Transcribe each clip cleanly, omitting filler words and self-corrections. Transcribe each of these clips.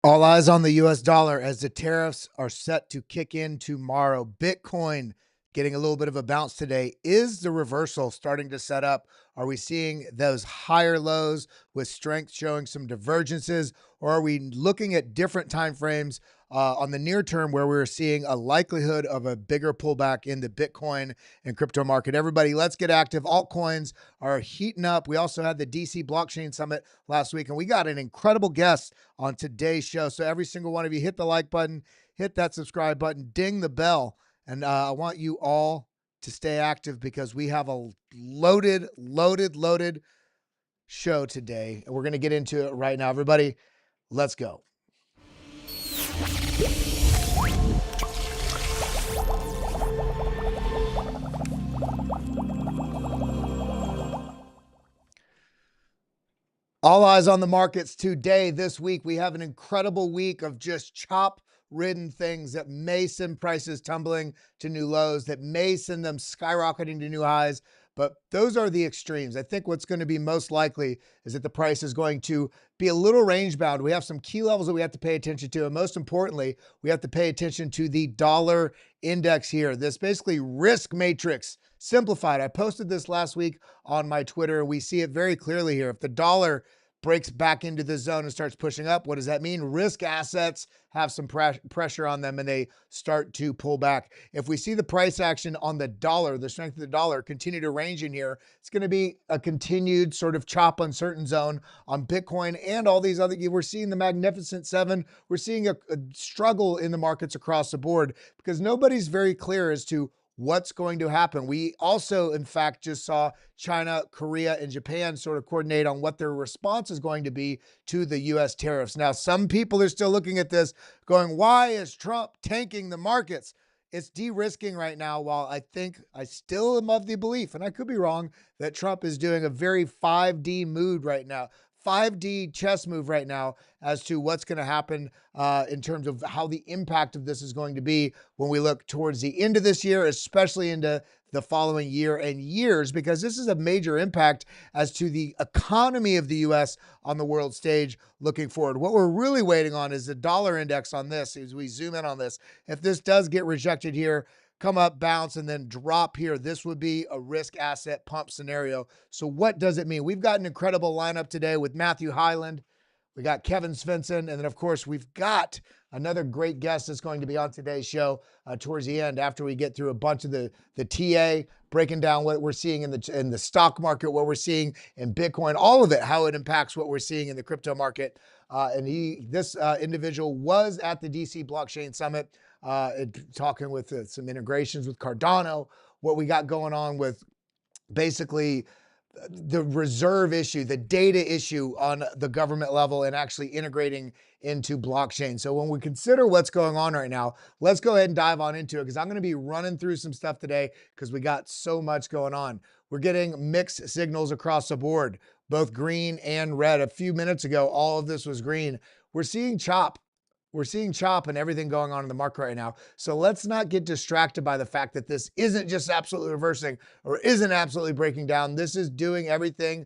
All eyes on the US dollar as the tariffs are set to kick in tomorrow. Bitcoin getting a little bit of a bounce today. Is the reversal starting to set up? Are we seeing those higher lows with strength showing some divergences, or are we looking at different time frames on the near term where we're seeing a likelihood of a bigger pullback in the Bitcoin and crypto market? Everybody, let's get active. Altcoins are heating up. We also had the DC Blockchain Summit last week, and we got an incredible guest on today's show. So every single one of you, hit the like button, hit that subscribe button, ding the bell. And I want you all to stay active because we have a loaded show today. And we're going to get into it right now. Everybody, let's go. All eyes on the markets today. This week, we have an incredible week of just chop-ridden things that may send prices tumbling to new lows, that may send them skyrocketing to new highs. But those are the extremes. I think what's going to be most likely is that the price is going to be a little range bound. We have some key levels that we have to pay attention to. And most importantly, we have to pay attention to the dollar index here. This basically risk matrix simplified. I posted this last week on my Twitter. We see it very clearly here. If the dollar breaks back into the zone and starts pushing up, what does that mean? Risk assets have some pressure on them and they start to pull back. If we see the price action on the dollar, the strength of the dollar continue to range in here, it's going to be a continued sort of chop uncertain zone on Bitcoin and all these other. We're seeing the Magnificent Seven. We're seeing a struggle in the markets across the board because nobody's very clear as to what's going to happen. We also, in fact, just saw China, Korea, and Japan sort of coordinate on what their response is going to be to the U.S. tariffs. Now, some people are still looking at this going, why is Trump tanking the markets? It's de-risking right now, while I still am of the belief, and I could be wrong, that Trump is doing a very 5D mood right now. 5D chess move right now as to what's going to happen in terms of how the impact of this is going to be when we look towards the end of this year, especially into the following year and years, because this is a major impact as to the economy of the U.S. on the world stage looking forward. What we're really waiting on is the dollar index on this as we zoom in on this. If this does get rejected here, come up, bounce, and then drop here, this would be a risk asset pump scenario. So what does it mean? We've got an incredible lineup today with Matthew Hyland. We got Kevin Svensson. And then, of course, we've got another great guest that's going to be on today's show towards the end after we get through a bunch of the TA, breaking down what we're seeing in the stock market, what we're seeing in Bitcoin, all of it, how it impacts what we're seeing in the crypto market. This individual was at the DC Blockchain Summit, talking with some integrations with Cardano, what we got going on with basically the reserve issue, the data issue on the government level and actually integrating into blockchain. So when we consider what's going on right now, let's go ahead and dive on into it because I'm going to be running through some stuff today because we got so much going on. We're getting mixed signals across the board, both green and red. A few minutes ago, all of this was green. We're seeing chop. We're seeing chop and everything going on in the market right now. So let's not get distracted by the fact that this isn't just absolutely reversing or isn't absolutely breaking down. This is doing everything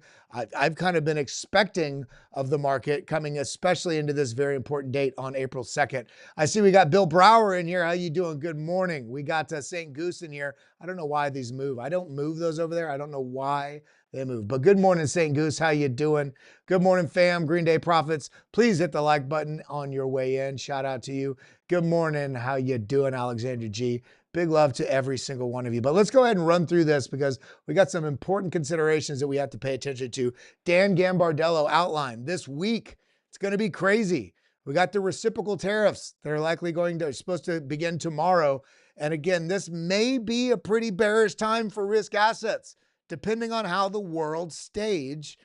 I've kind of been expecting of the market coming, especially into this very important date on April 2nd. I see we got Bill Brower in here. How you doing? Good morning. We got St. Goose in here. I don't know why these move. I don't move those over there. I don't know why they move. But good morning, St. Goose. How you doing? Good morning, fam. Green Day Profits. Please hit the like button on your way in. Shout out to you. Good morning. How you doing, Alexander G? Big love to every single one of you. But let's go ahead and run through this because we got some important considerations that we have to pay attention to. Dan Gambardello outlined this week. It's going to be crazy. We got the reciprocal tariffs. They're likely supposed to begin tomorrow. And again, this may be a pretty bearish time for risk assets, depending on how the world stage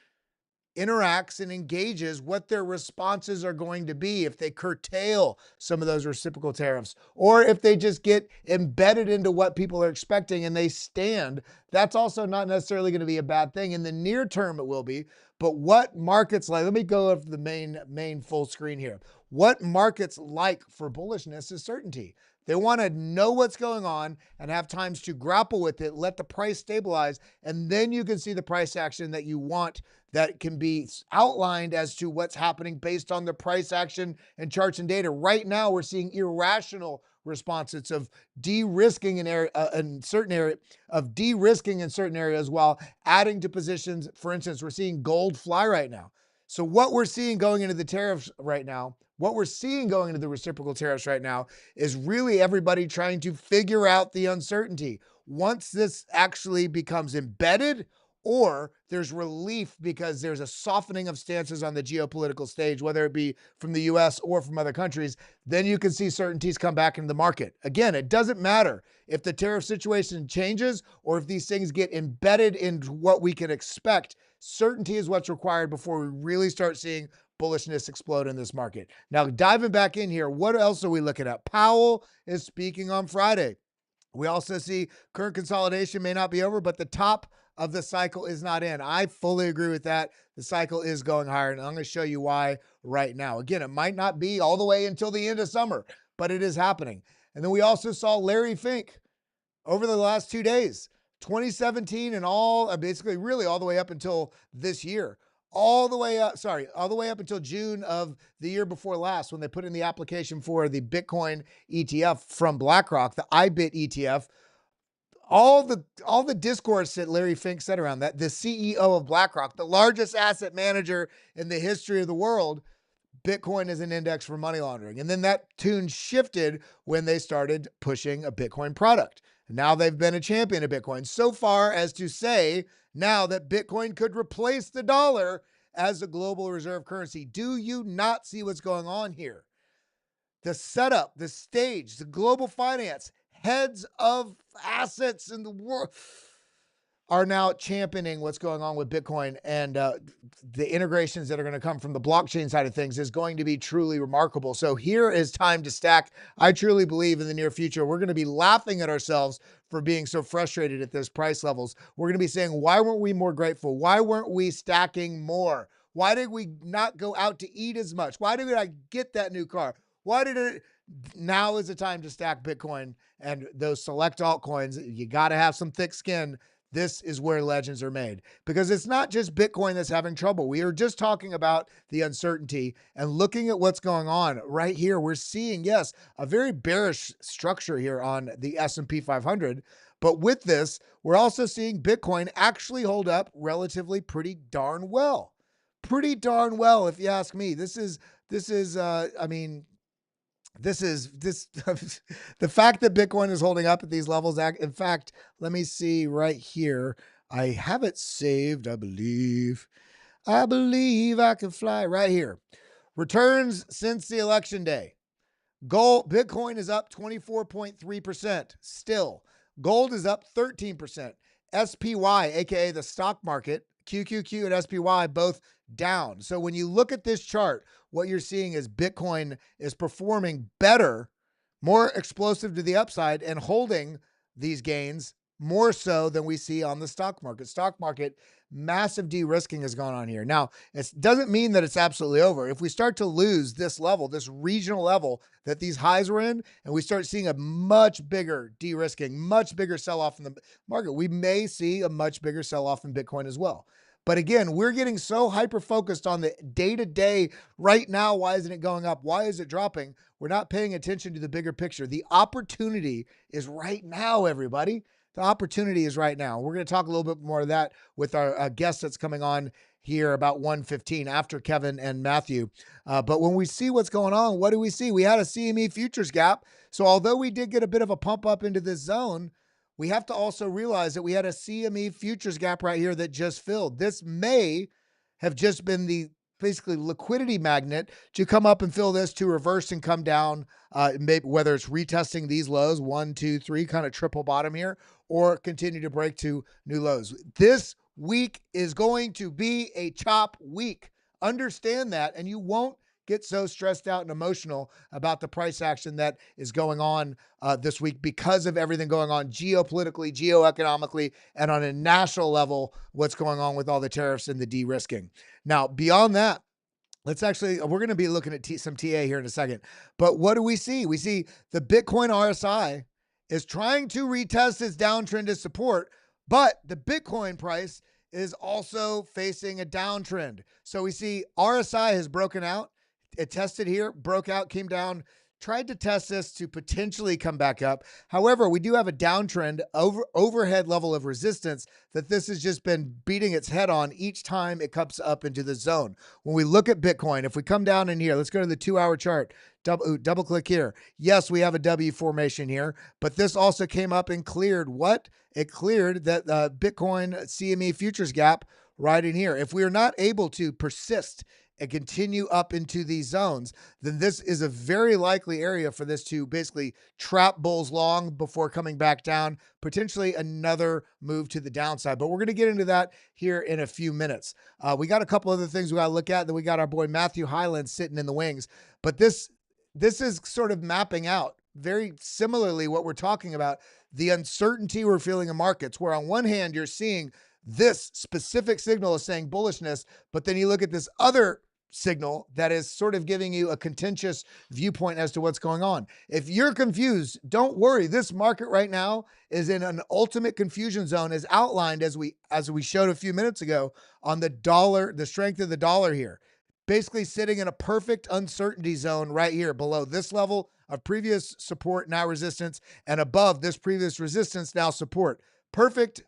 interacts and engages, what their responses are going to be if they curtail some of those reciprocal tariffs, or if they just get embedded into what people are expecting and they stand. That's also not necessarily going to be a bad thing. In the near term, it will be. But what markets like, let me go over the main full screen here. What markets like for bullishness is certainty. They want to know what's going on and have times to grapple with it, let the price stabilize, and then you can see the price action that you want that can be outlined as to what's happening based on the price action and charts and data. Right now, we're seeing irrational responses of de-risking in certain areas while adding to positions. For instance, we're seeing gold fly right now. So what we're seeing going into the tariffs right now, what we're seeing going into the reciprocal tariffs right now is really everybody trying to figure out the uncertainty. Once this actually becomes embedded, or there's relief because there's a softening of stances on the geopolitical stage, whether it be from the US or from other countries, then you can see certainties come back into the market. Again, it doesn't matter if the tariff situation changes or if these things get embedded into what we can expect. Certainty is what's required before we really start seeing bullishness explode in this market. Now, diving back in here, what else are we looking at? Powell is speaking on Friday. We also see current consolidation may not be over, but the top of the cycle is not in. I fully agree with that. The cycle is going higher, and I'm going to show you why right now. Again, it might not be all the way until the end of summer, but it is happening. And then we also saw Larry Fink over the last 2 days, 2017 and basically really all the way up until this year. All the way up until June of the year before last, when they put in the application for the Bitcoin ETF from BlackRock, the IBIT ETF. All the discourse that Larry Fink said around that, the CEO of BlackRock, the largest asset manager in the history of the world, Bitcoin is an index for money laundering. And then that tune shifted when they started pushing a Bitcoin product. Now they've been a champion of Bitcoin, so far as to say now that Bitcoin could replace the dollar as a global reserve currency. Do you not see what's going on here? The setup, the stage, the global finance, heads of assets in the world are now championing what's going on with Bitcoin, and the integrations that are going to come from the blockchain side of things is going to be truly remarkable. So here is time to stack. I truly believe in the near future, we're going to be laughing at ourselves for being so frustrated at this price levels. We're going to be saying, why weren't we more grateful? Why weren't we stacking more? Why did we not go out to eat as much? Why did I get that new car? Why did it? Now is the time to stack Bitcoin and those select altcoins. You got to have some thick skin. This is where legends are made, because it's not just Bitcoin that's having trouble. We are just talking about the uncertainty and looking at what's going on right here. We're seeing, yes, a very bearish structure here on the S&P 500. But with this, we're also seeing Bitcoin actually hold up relatively pretty darn well. Pretty darn well, if you ask me. This is the fact that Bitcoin is holding up at these levels. In fact, let me see right here. I have it saved, I believe. I can fly right here. Returns since the election day. Bitcoin is up 24.3% still. Gold is up 13%. SPY, aka the stock market, QQQ and SPY both down. So when you look at this chart, what you're seeing is Bitcoin is performing better, more explosive to the upside, and holding these gains more so than we see on the stock market. Stock market, massive de-risking has gone on here. Now, it doesn't mean that it's absolutely over. If we start to lose this level, this regional level that these highs were in, and we start seeing a much bigger de-risking, much bigger sell-off in the market, we may see a much bigger sell-off in Bitcoin as well. But again, we're getting so hyper-focused on the day-to-day right now. Why isn't it going up? Why is it dropping? We're not paying attention to the bigger picture. The opportunity is right now, everybody. The opportunity is right now. We're going to talk a little bit more of that with our guest that's coming on here about 1:15 after Kevin and Matthew. But when we see what's going on, what do we see? We had a CME futures gap. So although we did get a bit of a pump up into this zone, we have to also realize that we had a CME futures gap right here that just filled. This may have just been the basically liquidity magnet to come up and fill this, to reverse and come down, maybe whether it's retesting these lows, 1, 2, 3, kind of triple bottom here, or continue to break to new lows. This week is going to be a chop week. Understand that, and you won't get so stressed out and emotional about the price action that is going on this week because of everything going on geopolitically, geoeconomically, and on a national level, what's going on with all the tariffs and the de-risking. Now, beyond that, we're going to be looking at some TA here in a second. But what do we see? We see the Bitcoin RSI is trying to retest its downtrend as support, but the Bitcoin price is also facing a downtrend. So we see RSI has broken out. It tested here, broke out, came down, tried to test this to potentially come back up. However, we do have a downtrend overhead level of resistance that this has just been beating its head on each time it comes up into the zone. When we look at Bitcoin, if we come down in here, let's go to the 2-hour chart. Double click here. Yes, we have a W formation here, but this also came up and cleared what? It cleared that Bitcoin CME futures gap right in here. If we are not able to persist and continue up into these zones, then this is a very likely area for this to basically trap bulls long before coming back down, potentially another move to the downside. But we're going to get into that here in a few minutes. We got a couple other things we got to look at. Then we got our boy Matthew Hyland sitting in the wings. But this is sort of mapping out very similarly what we're talking about, the uncertainty we're feeling in markets, where on one hand, you're seeing this specific signal is saying bullishness, but then you look at this other signal that is sort of giving you a contentious viewpoint as to what's going on. If you're confused, don't worry. This market right now is in an ultimate confusion zone, as outlined as we showed a few minutes ago on the dollar, the strength of the dollar here. Basically sitting in a perfect uncertainty zone right here below this level of previous support, now resistance, and above this previous resistance, now support. Perfect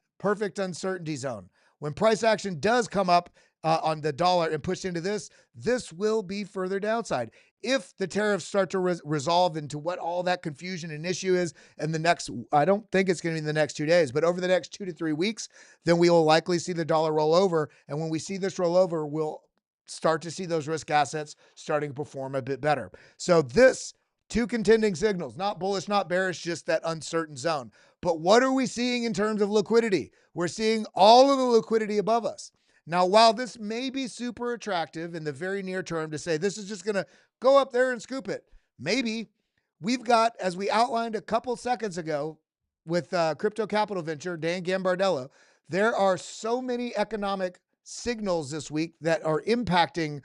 uncertainty zone. When price action does come up on the dollar and push into this will be further downside. If the tariffs start to resolve into what all that confusion and issue is in the next, I don't think it's going to be in the next 2 days, but over the next 2 to 3 weeks, then we will likely see the dollar roll over. And when we see this roll over, we'll start to see those risk assets starting to perform a bit better. So this, two contending signals, not bullish, not bearish, just that uncertain zone. But what are we seeing in terms of liquidity? We're seeing all of the liquidity above us. Now, while this may be super attractive in the very near term to say this is just going to go up there and scoop it, maybe we've got, as we outlined a couple seconds ago with Crypto Capital Venture, Dan Gambardello, there are so many economic signals this week that are impacting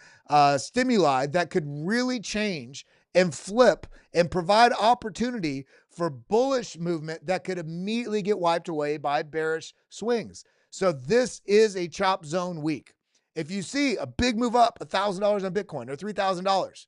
stimuli that could really change and flip and provide opportunity for bullish movement that could immediately get wiped away by bearish swings. So this is a chop zone week. If you see a big move up, $1,000 on Bitcoin or $3,000,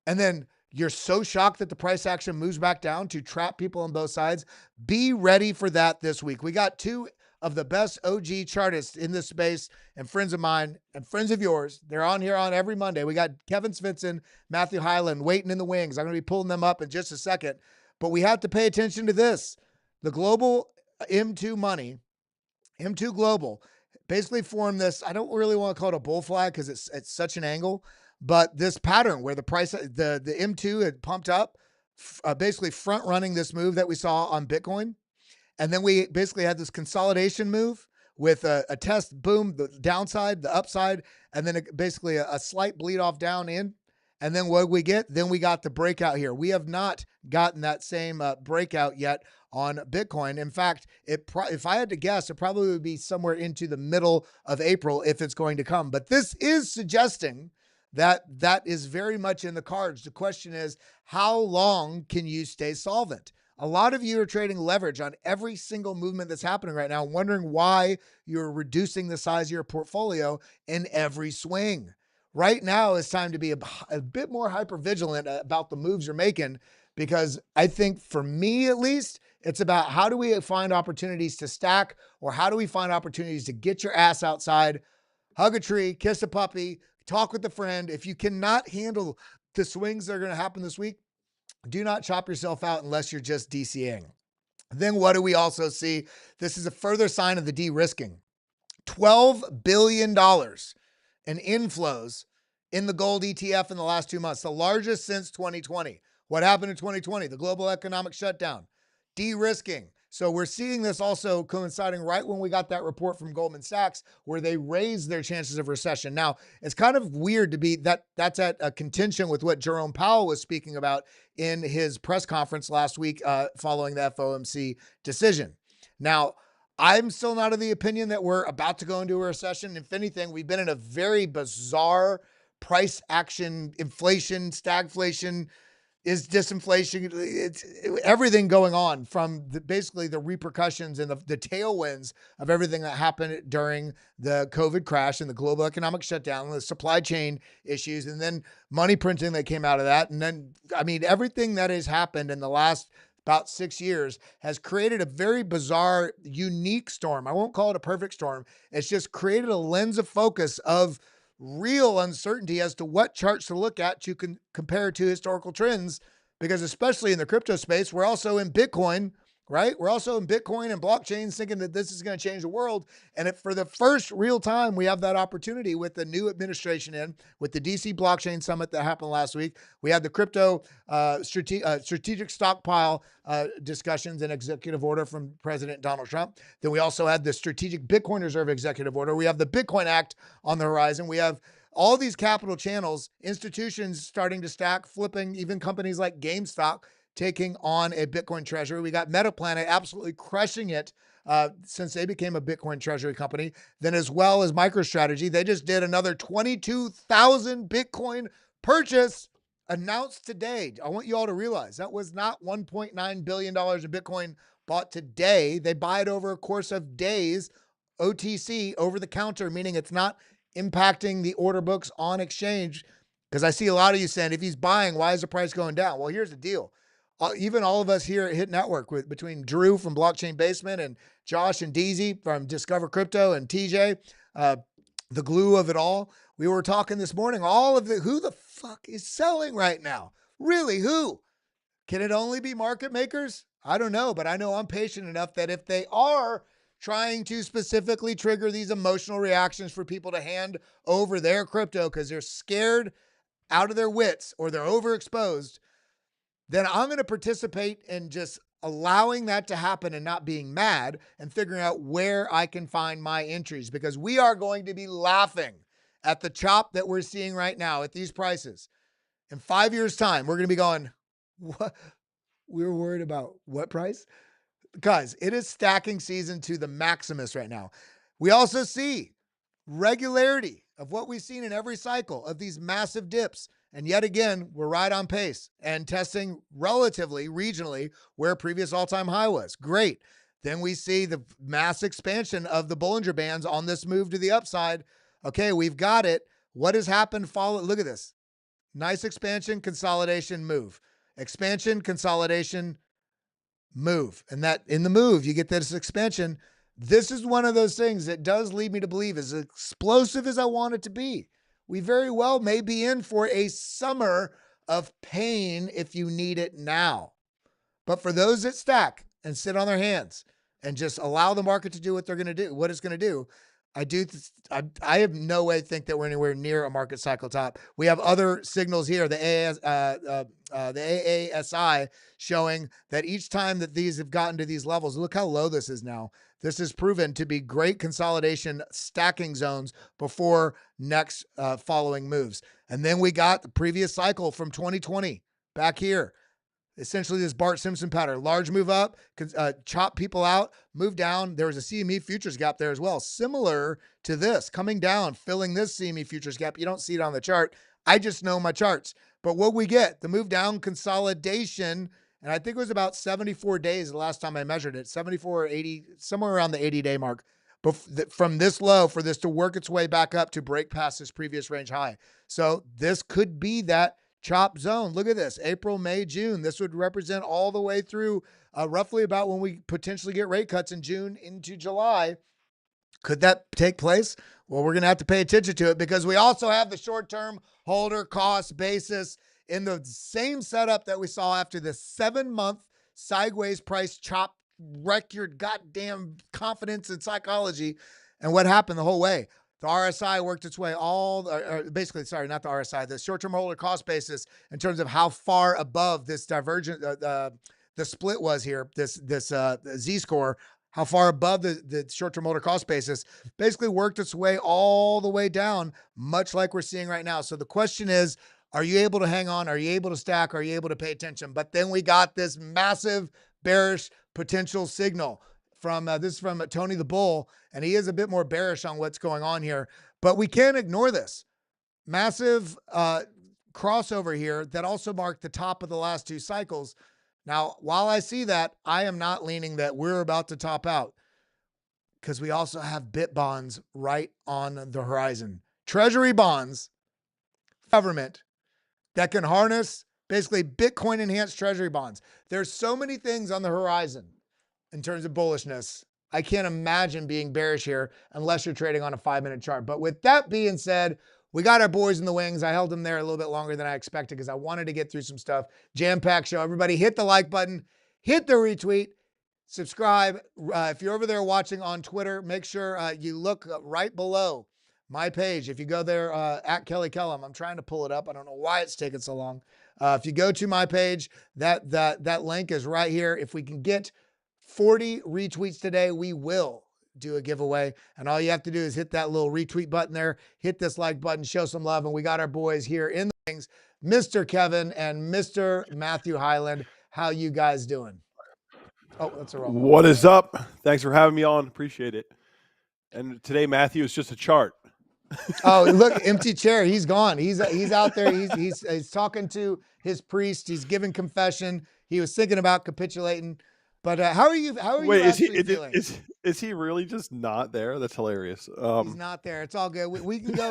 and then you're so shocked that the price action moves back down to trap people on both sides, be ready for that this week. We got two of the best OG chartists in this space and friends of mine and friends of yours. They're on here on every Monday. We got Kevin Svensson, Matthew Hyland waiting in the wings. I'm going to be pulling them up in just a second, but we have to pay attention to this. The global M2 money, M2 Global, basically formed this, I don't really want to call it a bull flag because it's such an angle, but this pattern where the price, the M2 had pumped up, basically front running this move that we saw on Bitcoin. And then we basically had this consolidation move with a test, boom, the downside, the upside, and then basically a slight bleed off down in. And then what we get? Then we got the breakout here. We have not gotten that same breakout yet on Bitcoin. In fact, if I had to guess, it probably would be somewhere into the middle of April if it's going to come. But this is suggesting that is very much in the cards. The question is, how long can you stay solvent? A lot of you are trading leverage on every single movement that's happening right now, wondering why you're reducing the size of your portfolio in every swing. Right now, it's time to be a bit more hyper-vigilant about the moves you're making, because I think, for me at least, it's about how do we find opportunities to stack, or how do we find opportunities to get your ass outside, hug a tree, kiss a puppy, talk with a friend. If you cannot handle the swings that are going to happen this week, do not chop yourself out unless you're just DCing. Then what do we also see? This is a further sign of the de-risking. $12 billion in inflows in the gold ETF in the last 2 months, the largest since 2020. What happened in 2020? The global economic shutdown, de-risking. So we're seeing this also coinciding right when we got that report from Goldman Sachs where they raised their chances of recession. Now, it's kind of weird to be that's at a contention with what Jerome Powell was speaking about in his press conference last week following the FOMC decision. Now, I'm still not of the opinion that we're about to go into a recession. If anything, we've been in a very bizarre price action, inflation, stagflation, is disinflation. It's everything going on from basically the repercussions and the tailwinds of everything that happened during the COVID crash and the global economic shutdown, the supply chain issues, and then money printing that came out of that. And then, I mean, everything that has happened in the last about 6 years has created a very bizarre, unique storm. I won't call it a perfect storm. It's just created a lens of focus of real uncertainty as to what charts to look at to compare to historical trends, because especially in the crypto space, we're also in Bitcoin, right? We're also in Bitcoin and blockchains thinking that this is going to change the world. And for the first real time, we have that opportunity with the new administration with the DC Blockchain Summit that happened last week. We had the crypto strategic stockpile discussions and executive order from President Donald Trump. Then we also had the strategic Bitcoin reserve executive order. We have the Bitcoin Act on the horizon. We have all these capital channels, institutions starting to stack, flipping, even companies like GameStop taking on a Bitcoin treasury. We got Metaplanet absolutely crushing it since they became a Bitcoin treasury company. Then as well as MicroStrategy, they just did another 22,000 Bitcoin purchase announced today. I want you all to realize that was not $1.9 billion of Bitcoin bought today. They buy it over a course of days, OTC, over the counter, meaning it's not impacting the order books on exchange. Because I see a lot of you saying, if he's buying, why is the price going down? Well, here's the deal. Even all of us here at Hit Network, between Drew from Blockchain Basement and Josh and Deezy from Discover Crypto and TJ, the glue of it all, we were talking this morning, who the fuck is selling right now? Really, who? Can it only be market makers? I don't know, but I know I'm patient enough that if they are trying to specifically trigger these emotional reactions for people to hand over their crypto because they're scared out of their wits or they're overexposed, then I'm going to participate in just allowing that to happen and not being mad and figuring out where I can find my entries, because we are going to be laughing at the chop that we're seeing right now at these prices. In 5 years' time, we're going to be going, what? We were worried about what price? Guys, it is stacking season to the maximus right now. We also see regularity of what we've seen in every cycle of these massive dips. And yet again, we're right on pace and testing relatively regionally where previous all-time high was. Great. Then we see the mass expansion of the Bollinger Bands on this move to the upside. Okay, we've got it. What has happened? Look at this. Nice expansion, consolidation, move. Expansion, consolidation, move. And that in the move, you get this expansion. This is one of those things that does lead me to believe, as explosive as I want it to be, we very well may be in for a summer of pain if you need it now. But for those that stack and sit on their hands and just allow the market to do what they're going to do, what it's going to do, I have no way to think that we're anywhere near a market cycle top. We have other signals here, the AASI showing that each time that these have gotten to these levels, look how low this is now. This is proven to be great consolidation stacking zones before next following moves. And then we got the previous cycle from 2020 back here. Essentially this Bart Simpson pattern, large move up, chop people out, move down. There was a CME futures gap there as well, similar to this, coming down, filling this CME futures gap. You don't see it on the chart. I just know my charts. But what we get, the move down consolidation, and I think it was about 74 days the last time I measured it, 74 or 80, somewhere around the 80-day mark. But from this low, for this to work its way back up to break past this previous range high. So this could be that chop zone. Look at this, April, May, June. This would represent all the way through roughly about when we potentially get rate cuts in June into July. Could that take place? Well, we're going to have to pay attention to it, because we also have the short-term holder cost basis in the same setup that we saw after the 7-month sideways price chop, wreck your goddamn confidence and psychology. And what happened the whole way? The RSI worked its way not the RSI, the short-term holder cost basis, in terms of how far above this divergent, the split was here, this Z-score, how far above the short-term holder cost basis, basically worked its way all the way down, much like we're seeing right now. So the question is, are you able to hang on? Are you able to stack? Are you able to pay attention? But then we got this massive bearish potential signal from this is from Tony the Bull, and he is a bit more bearish on what's going on here. But we can't ignore this. massive crossover here that also marked the top of the last 2 cycles. Now, while I see that, I am not leaning that we're about to top out, because we also have bit bonds right on the horizon. Treasury bonds, government that can harness basically Bitcoin enhanced treasury bonds. There's so many things on the horizon in terms of bullishness. I can't imagine being bearish here unless you're trading on a 5-minute chart. But with that being said, we got our boys in the wings. I held them there a little bit longer than I expected because I wanted to get through some stuff. Jam-packed show. Everybody hit the like button, hit the retweet, subscribe. If you're over there watching on Twitter, make sure you look right below my page. If you go there at Kelly Kellam, I'm trying to pull it up. I don't know why it's taking so long. If you go to my page, that link is right here. If we can get 40 retweets today, we will do a giveaway. And all you have to do is hit that little retweet button there, hit this like button, show some love. And we got our boys here in the wings, Mr. Kevin and Mr. Matthew Highland. How you guys doing? Oh, that's the wrong one. What is up? Thanks for having me on. Appreciate it. And today, Matthew, is just a chart. Oh, look, empty chair. He's gone. He's out there. He's talking to his priest. He's giving confession. He was thinking about capitulating. But how are you? How are Wait, you actually feeling? Is he really just not there? That's hilarious. He's not there. It's all good. We can go.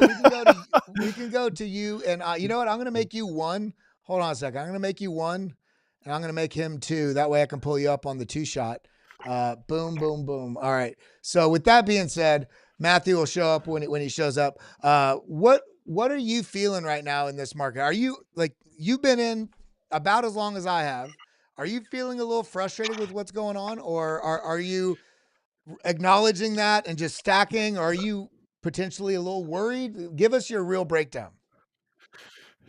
We can go to you. And you know what? I'm going to make you 1. Hold on a second. I'm going to make you 1, and I'm going to make him 2. That way I can pull you up on the 2 shot. Boom, boom, boom. All right. So with that being said, Matthew will show up when he shows up. What are you feeling right now in this market? Are you like, you've been in about as long as I have? Are you feeling a little frustrated with what's going on, or are you acknowledging that and just stacking? Or are you potentially a little worried? Give us your real breakdown.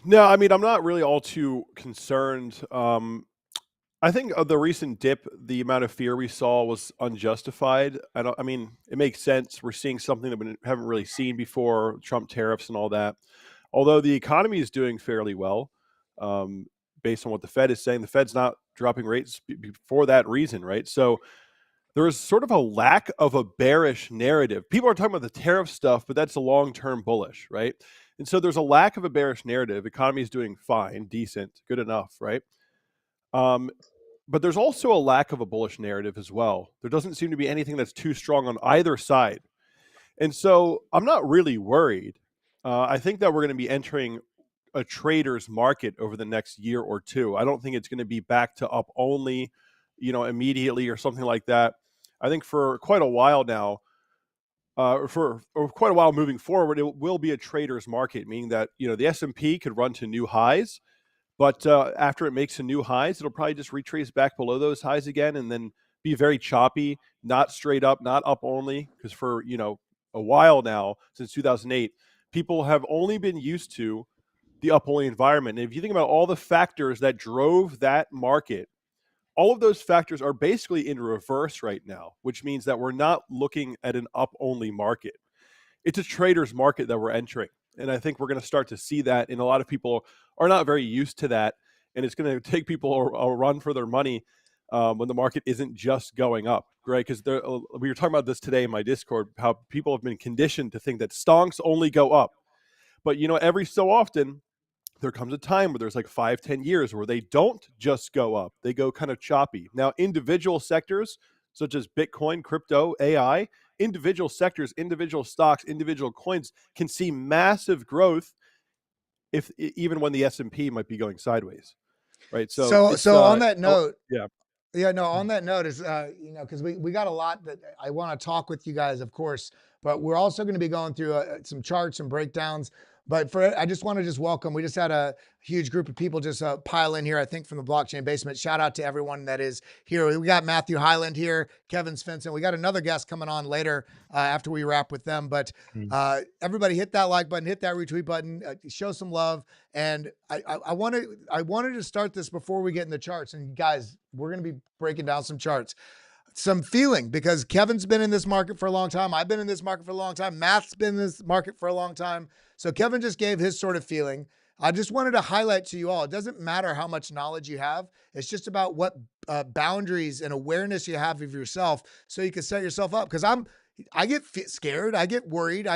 No, I mean, I'm not really all too concerned. I think of the recent dip, the amount of fear we saw was unjustified. I mean, it makes sense. We're seeing something that we haven't really seen before, Trump tariffs and all that. Although the economy is doing fairly well, based on what the Fed is saying. The Fed's not dropping rates for that reason, right? So there is sort of a lack of a bearish narrative. People are talking about the tariff stuff, but that's a long-term bullish, right? And so there's a lack of a bearish narrative. Economy is doing fine, decent, good enough, right? But there's also a lack of a bullish narrative as well. There doesn't seem to be anything that's too strong on either side. And so I'm not really worried. I think that we're going to be entering a trader's market over the next year or 2. I don't think it's going to be back to up only, immediately or something like that. I think for quite a while now, for quite a while moving forward, it will be a trader's market, meaning that, the S&P could run to new highs. But after it makes a new highs, it'll probably just retrace back below those highs again and then be very choppy, not straight up, not up only. Because for, a while now, since 2008, people have only been used to the up only environment. And if you think about all the factors that drove that market, all of those factors are basically in reverse right now, which means that we're not looking at an up only market. It's a trader's market that we're entering. And I think we're going to start to see that. And a lot of people are not very used to that. And it's going to take people a run for their money when the market isn't just going up, right? Because we were talking about this today in my Discord, how people have been conditioned to think that stonks only go up. But, every so often, there comes a time where there's like 5-10 years where they don't just go up. They go kind of choppy. Now, individual sectors such as Bitcoin, crypto, AI, individual sectors, individual stocks, individual coins can see massive growth even when the S&P might be going sideways, right? So on that note, on Mm. that note is, because we got a lot that I want to talk with you guys, of course, but we're also going to be going through some charts and breakdowns. But I just want to welcome, we just had a huge group of people just pile in here, I think from the blockchain basement. Shout out to everyone that is here. We got Matthew Highland here, Kevin Svensson. We got another guest coming on later after we wrap with them. But everybody hit that like button, hit that retweet button, show some love. And I wanted to start this before we get in the charts. And guys, we're going to be breaking down some charts. Some feeling, because Kevin's been in this market for a long time. I've been in this market for a long time. Matt's been in this market for a long time. So Kevin just gave his sort of feeling. I just wanted to highlight to you all, it doesn't matter how much knowledge you have. It's just about what boundaries and awareness you have of yourself so you can set yourself up. Because I get scared, I get worried,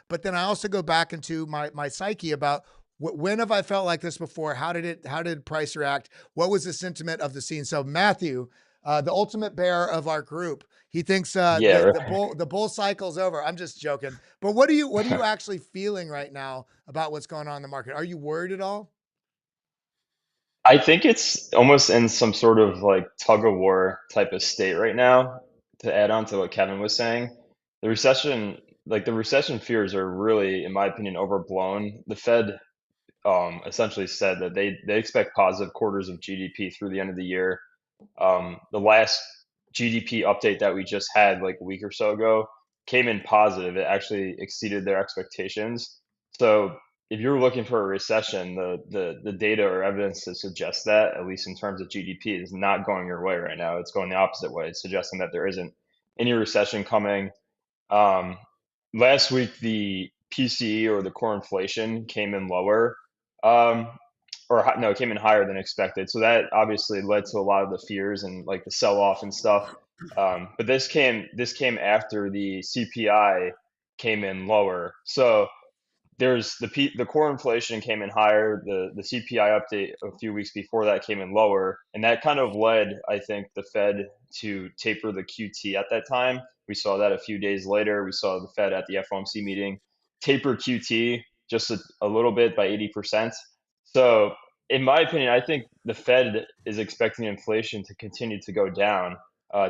but then I also go back into my psyche about when have I felt like this before? How did price react? What was the sentiment of the scene? So Matthew, the ultimate bear of our group, he thinks Yeah, right. the bull cycle's over. I'm just joking. But what are you actually feeling right now about what's going on in the market? Are you worried at all? I think it's almost in some sort of like tug of war type of state right now. To add on to what Kevin was saying, the recession, like the recession fears are really, in my opinion, overblown. The Fed essentially said that they expect positive quarters of GDP through the end of the year. The last GDP update that we just had like a week or so ago came in positive. It actually exceeded their expectations. So if you're looking for a recession, the data or evidence to suggest that, at least in terms of GDP, is not going your way right now. It's going the opposite way, suggesting that there isn't any recession coming. Um, Last week, the PCE or the core inflation came in lower, um, no, it came in higher than expected. So that obviously led to a lot of the fears and like the sell off and stuff. But this came after the CPI came in lower. So there's the core inflation came in higher. The CPI update a few weeks before that came in lower, and that kind of led, I think, the Fed to taper the QT at that time. We saw that a few days later. We saw the Fed at the FOMC meeting taper QT just a little bit by 80%. So, in my opinion, I think the Fed is expecting inflation to continue to go down,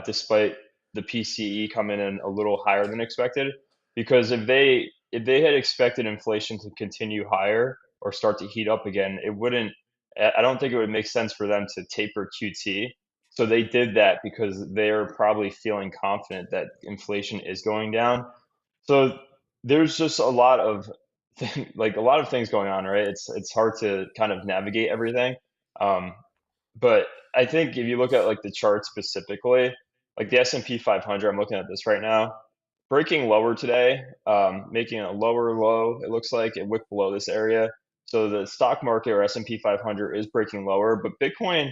despite the PCE coming in a little higher than expected. Because if they had expected inflation to continue higher or start to heat up again, it wouldn't. I don't think it would make sense for them to taper QT. So they did that because they're probably feeling confident that inflation is going down. So there's just a lot of like a lot of things going on, right? It's hard to kind of navigate everything. Um, but I think if you look at like the chart specifically, like the S&P 500, I'm looking at this right now, breaking lower today, making a lower low. It looks like it wicked below this area. So the stock market or S&P 500 is breaking lower, but Bitcoin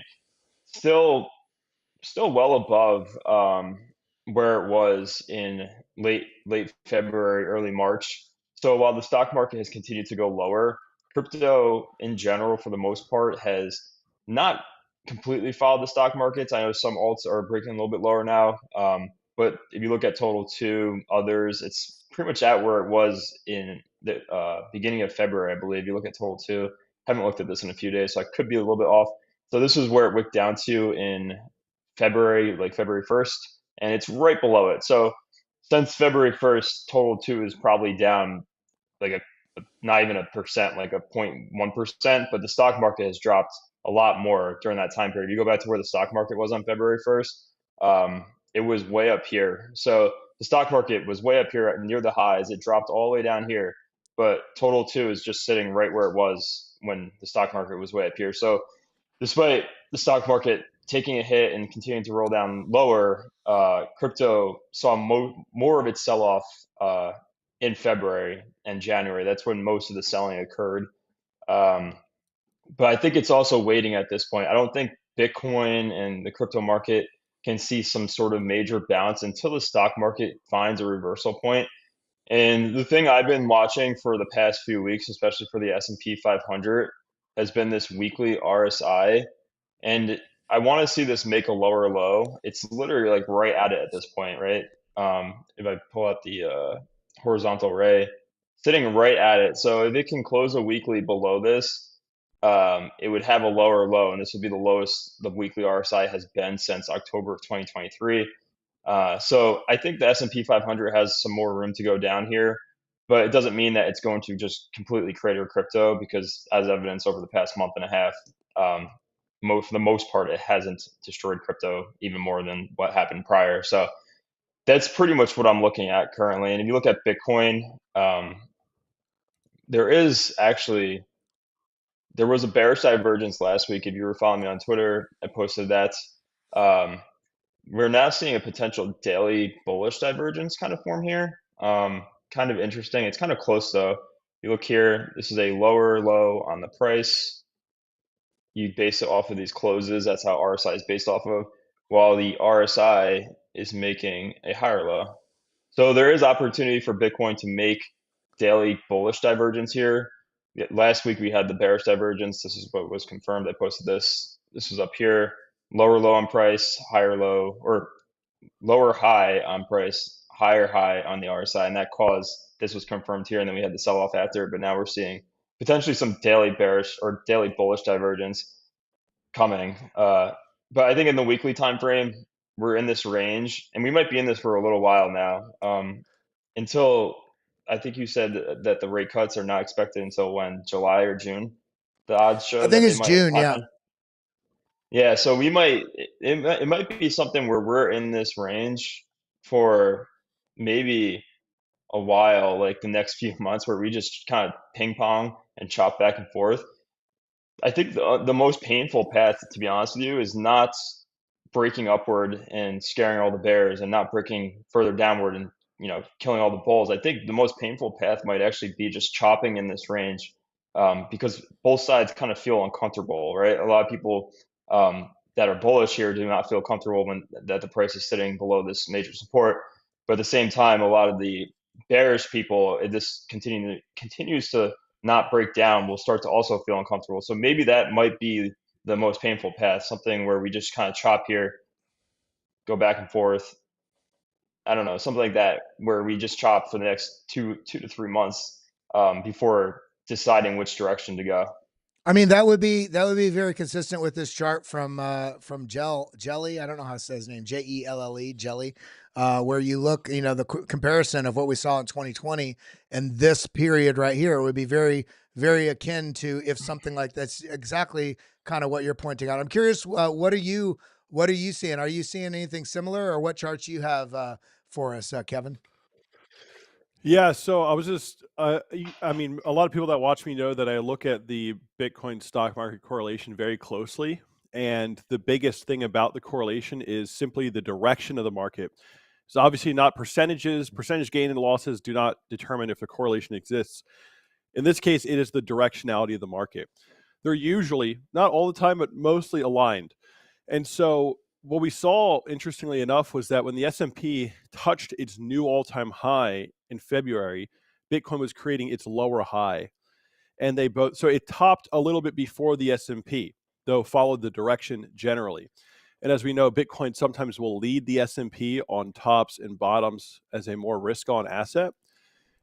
still still well above where it was in late February, early March. So while the stock market has continued to go lower, crypto in general, for the most part, has not completely followed the stock markets. I know some alts are breaking a little bit lower now, but if you look at total two others, it's pretty much at where it was in the beginning of February, I believe. You look at total two. Haven't looked at this in a few days, so I could be a little bit off. So this is where it wicked down to in February, like February 1st, and it's right below it. So since February 1st, total two is probably down like not even a percent, like a 0.1%, but the stock market has dropped a lot more during that time period. You go back to where the stock market was on February 1st, it was way up here. So the stock market was way up here near the highs. It dropped all the way down here, but total two is just sitting right where it was when the stock market was way up here. So despite the stock market taking a hit and continuing to roll down lower, crypto saw more of its sell off in February and January. That's when most of the selling occurred. Um, but I think it's also waiting at this point. I don't think Bitcoin and the crypto market can see some sort of major bounce until the stock market finds a reversal point. And the thing I've been watching for the past few weeks, especially for the S&P 500, has been this weekly RSI, and I want to see this make a lower low. It's literally like right at it at this point, right? If I pull out the horizontal ray, sitting right at it. So if it can close a weekly below this, it would have a lower low, and this would be the lowest the weekly RSI has been since October of 2023. So I think the S&P 500 has some more room to go down here, but it doesn't mean that it's going to just completely crater crypto because, as evidence over the past month and a half, um, for the most part, it hasn't destroyed crypto even more than what happened prior. So that's pretty much what I'm looking at currently. And if you look at Bitcoin, there is actually there was a bearish divergence last week. If you were following me on Twitter, I posted that. Um, we're now seeing a potential daily bullish divergence kind of form here. Kind of interesting. It's kind of close though. You look here, this is a lower low on the price. You base it off of these closes. That's how RSI is based off of, while the RSI is making a higher low. So there is opportunity for Bitcoin to make daily bullish divergence here. Last week we had the bearish divergence. This is what was confirmed. I posted this. This was up here. Lower low on price, higher low, or lower high on price, higher high on the RSI, and that caused this was confirmed here, and then we had the sell off after. But now we're seeing potentially some daily bearish or daily bullish divergence coming. But I think in the weekly time frame, we're in this range, and we might be in this for a little while now. Until I think you said that the rate cuts are not expected until when, July or June? The odds I show think that they it's might June. Yeah. happen. Yeah, so we might it might be something where we're in this range for maybe a while, like the next few months, where we just kind of ping pong and chop back and forth. I think the most painful path, to be honest with you, is not breaking upward and scaring all the bears, and not breaking further downward and killing all the bulls. I think the most painful path might actually be just chopping in this range, because both sides kind of feel uncomfortable, right? A lot of people that are bullish here do not feel comfortable when that the price is sitting below this major support, but at the same time, a lot of the bearish people, if this continues to not break down, will start to also feel uncomfortable. So maybe that might be the most painful path, something where we just kind of chop here, go back and forth. I don't know, something like that, where we just chop for the next 2 to 3 months, before deciding which direction to go. I mean, that would be very consistent with this chart from Jelly. I don't know how to say his name, Jelle, Jelly, where you look, the comparison of what we saw in 2020 and this period right here would be very, very akin to if something like that's exactly kind of what you're pointing out. I'm curious, what are you seeing? Are you seeing anything similar, or what charts you have for us, Kevin? Yeah, so I was just, I mean, a lot of people that watch me know that I look at the Bitcoin stock market correlation very closely. And the biggest thing about the correlation is simply the direction of the market. It's obviously not percentages. Percentage gain and losses do not determine if the correlation exists. In this case, it is the directionality of the market. They're usually, not all the time, but mostly aligned. And so what we saw, interestingly enough, was that when the S&P touched its new all-time high in February, Bitcoin was creating its lower high. And they both, so it topped a little bit before the S&P, though followed the direction generally. And as we know, Bitcoin sometimes will lead the S&P on tops and bottoms as a more risk-on asset.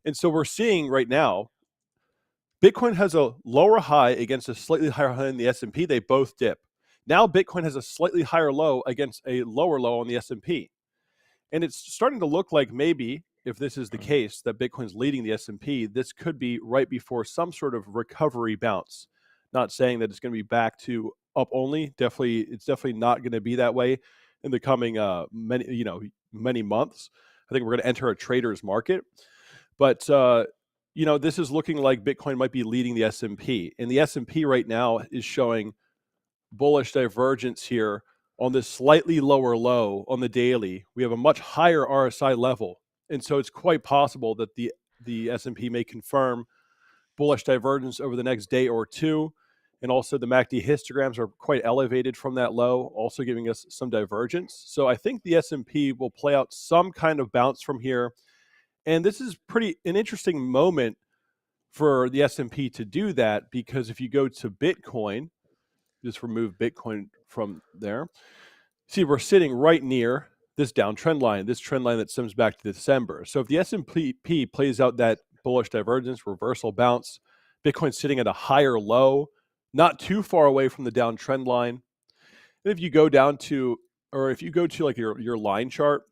And so we're seeing right now, Bitcoin has a lower high against a slightly higher high in the S&P. They both dip. Now Bitcoin has a slightly higher low against a lower low on the S&P. And it's starting to look like maybe, if this is the case, that Bitcoin's leading the S&P, this could be right before some sort of recovery bounce. Not saying that it's going to be back to up only. It's definitely not going to be that way in the coming many months. I think we're going to enter a trader's market. But this is looking like Bitcoin might be leading the S&P. And the S&P right now is showing bullish divergence here on this slightly lower low on the daily. We have a much higher RSI level. And so it's quite possible that the S&P may confirm bullish divergence over the next day or two. And also the MACD histograms are quite elevated from that low, also giving us some divergence. So I think the S&P will play out some kind of bounce from here. And this is an interesting moment for the S&P to do that, because if you go to Bitcoin, just remove Bitcoin from there, see we're sitting right near this downtrend line, this trend line that stems back to December. So if the S&P plays out that bullish divergence, reversal bounce, Bitcoin's sitting at a higher low, not too far away from the downtrend line. And if you go to like your line chart,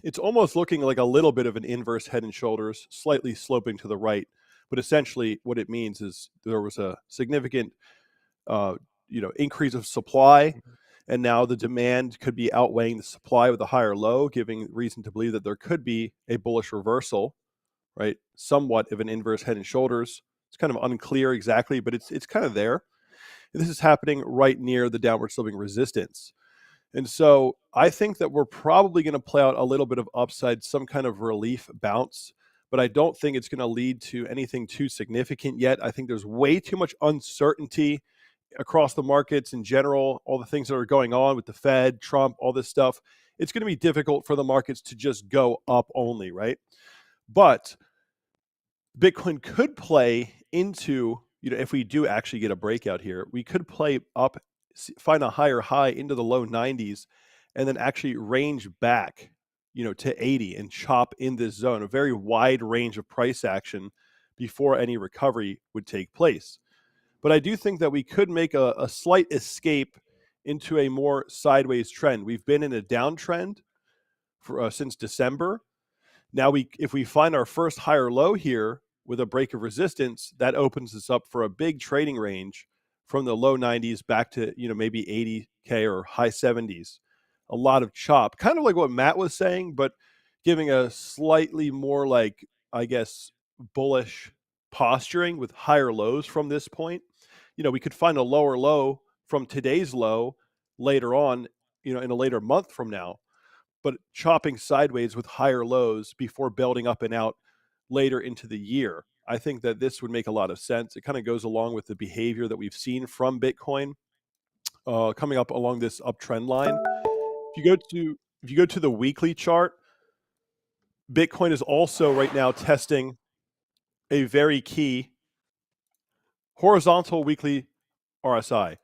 it's almost looking like a little bit of an inverse head and shoulders, slightly sloping to the right. But essentially what it means is there was a significant increase of supply, and now the demand could be outweighing the supply with a higher low, giving reason to believe that there could be a bullish reversal, right? Somewhat of an inverse head and shoulders. It's kind of unclear exactly, but it's kind of there. And this is happening right near the downward sloping resistance. And so I think that we're probably going to play out a little bit of upside, some kind of relief bounce, but I don't think it's going to lead to anything too significant yet. I think there's way too much uncertainty across the markets in general, all the things that are going on with the Fed, Trump, all this stuff. it's going to be difficult for the markets to just go up only, right? But Bitcoin could play into, if we do actually get a breakout here, we could play up, find a higher high into the low 90s, and then actually range back, to 80 and chop in this zone, a very wide range of price action before any recovery would take place. But I do think that we could make a slight escape into a more sideways trend. We've been in a downtrend for since December. Now, if we find our first higher low here with a break of resistance, that opens us up for a big trading range from the low 90s back to maybe 80K or high 70s. A lot of chop, kind of like what Matt was saying, but giving a slightly more like, I guess, bullish posturing with higher lows from this point. We could find a lower low from today's low later on, in a later month from now, but chopping sideways with higher lows before building up and out later into the year. I think that this would make a lot of sense. It kind of goes along with the behavior that we've seen from Bitcoin coming up along this uptrend line. If you go to the weekly chart, Bitcoin is also right now testing a very key horizontal weekly RSI.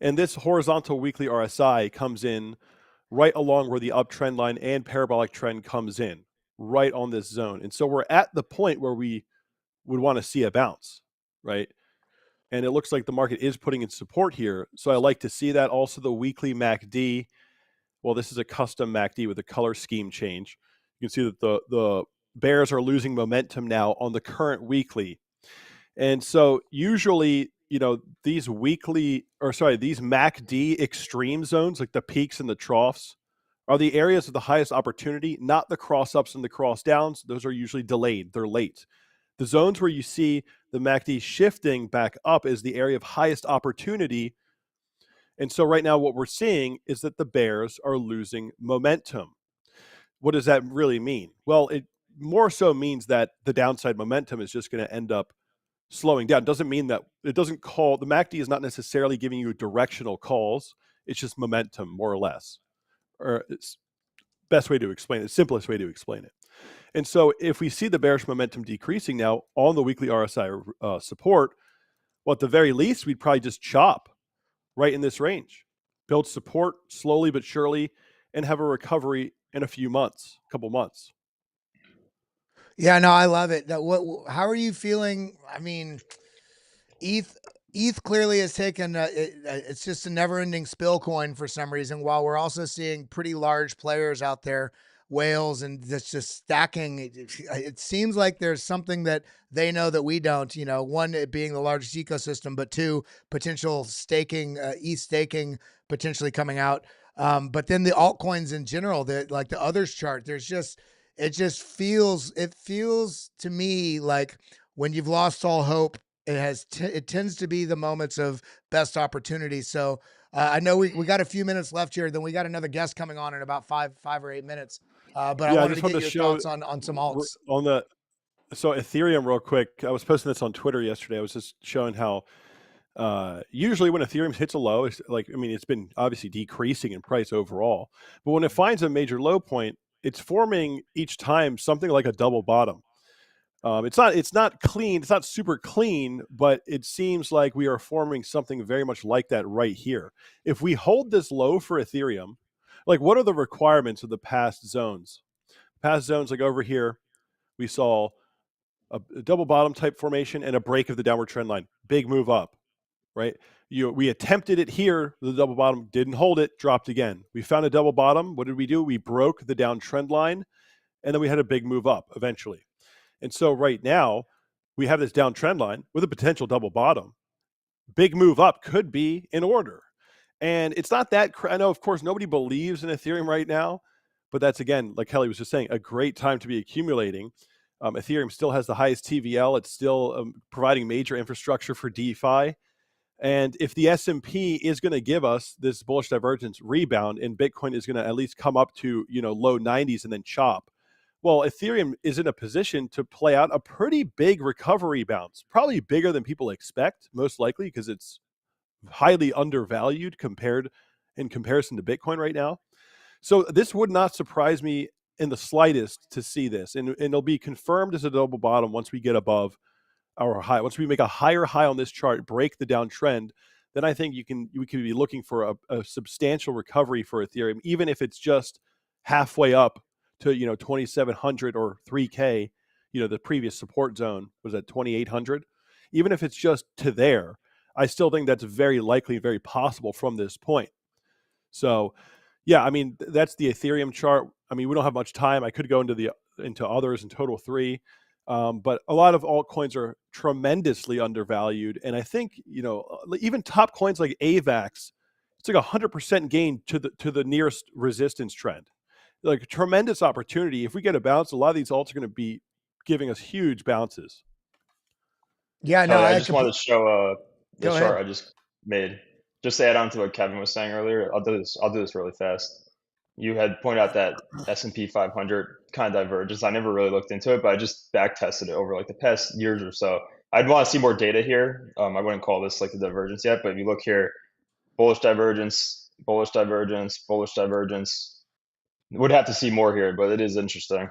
And this horizontal weekly RSI comes in right along where the uptrend line and parabolic trend comes in, right on this zone. And so we're at the point where we would want to see a bounce, right? And it looks like the market is putting in support here. So I like to see that. Also the weekly MACD. Well, this is a custom MACD with a color scheme change. You can see that the bears are losing momentum now on the current weekly. And so usually, these MACD extreme zones, like the peaks and the troughs, are the areas of the highest opportunity, not the cross ups and the cross downs. Those are usually delayed. They're late. The zones where you see the MACD shifting back up is the area of highest opportunity. And so right now what we're seeing is that the bears are losing momentum. What does that really mean? Well, it more so means that the downside momentum is just going to end up slowing down. Doesn't mean that it doesn't call, the MACD is not necessarily giving you directional calls. It's just momentum, more or less. Or it's best way to explain it, simplest way to explain it. And so if we see the bearish momentum decreasing now on the weekly RSI support, well, at the very least, we'd probably just chop right in this range, build support slowly but surely, and have a recovery in a couple months. Yeah, no, I love it. How are you feeling? I mean, ETH clearly has taken, it's just a never-ending spill coin for some reason, while we're also seeing pretty large players out there, whales, and that's just stacking. It seems like there's something that they know that we don't, one, it being the largest ecosystem, but two, potential staking, ETH staking potentially coming out. But then the altcoins in general, like the others chart, it feels to me like when you've lost all hope, it tends to be the moments of best opportunity. So I know we got a few minutes left here. Then we got another guest coming on in about five or 8 minutes. But I wanted to get your thoughts on some alts. So Ethereum real quick. I was posting this on Twitter yesterday. I was just showing how usually when Ethereum hits a low, it's been obviously decreasing in price overall, but when it finds a major low point, it's forming each time something like a double bottom. It's not clean. It's not super clean, but it seems like we are forming something very much like that right here. If we hold this low for Ethereum, like what are the requirements of the past zones? Past zones, like over here, we saw a double bottom type formation and a break of the downward trend line. Big move up, right? We attempted it here. The double bottom didn't hold it, dropped again. We found a double bottom. What did we do? We broke the downtrend line, and then we had a big move up eventually. And so right now, we have this downtrend line with a potential double bottom. Big move up could be in order. And it's not that, I know, of course, nobody believes in Ethereum right now, but that's, again, like Kelly was just saying, a great time to be accumulating. Ethereum still has the highest TVL. It's still providing major infrastructure for DeFi. And if the S&P is going to give us this bullish divergence rebound and Bitcoin is going to at least come up to, low 90s and then chop, well, Ethereum is in a position to play out a pretty big recovery bounce, probably bigger than people expect, most likely, because it's highly undervalued in comparison to Bitcoin right now. So this would not surprise me in the slightest to see this, and it'll be confirmed as a double bottom once we get above our high. Once we make a higher high on this chart, break the downtrend, then I think we could be looking for a substantial recovery for Ethereum, even if it's just halfway up to 2,700 or 3K. The previous support zone was at 2,800. Even if it's just to there, I still think that's very likely, very possible from this point. So, yeah, I mean, that's the Ethereum chart. I mean, we don't have much time. I could go into others in total 3. But a lot of altcoins are tremendously undervalued. And I think, even top coins like AVAX, it's like 100% gain to the nearest resistance trend. Like a tremendous opportunity. If we get a bounce, a lot of these alts are going to be giving us huge bounces. Yeah, no, I just wanted to show the Go chart ahead. I just made. Just to add on to what Kevin was saying earlier, I'll do this really fast. You had pointed out that S&P 500 kind of diverges. I never really looked into it, but I just back tested it over like the past years or so. I'd want to see more data here. I wouldn't call this like the divergence yet, but if you look here, bullish divergence, bullish divergence, bullish divergence. Would have to see more here, but it is interesting.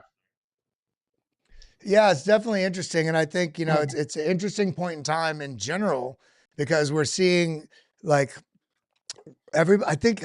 Yeah, it's definitely interesting, and I think it's an interesting point in time in general because we're seeing like I think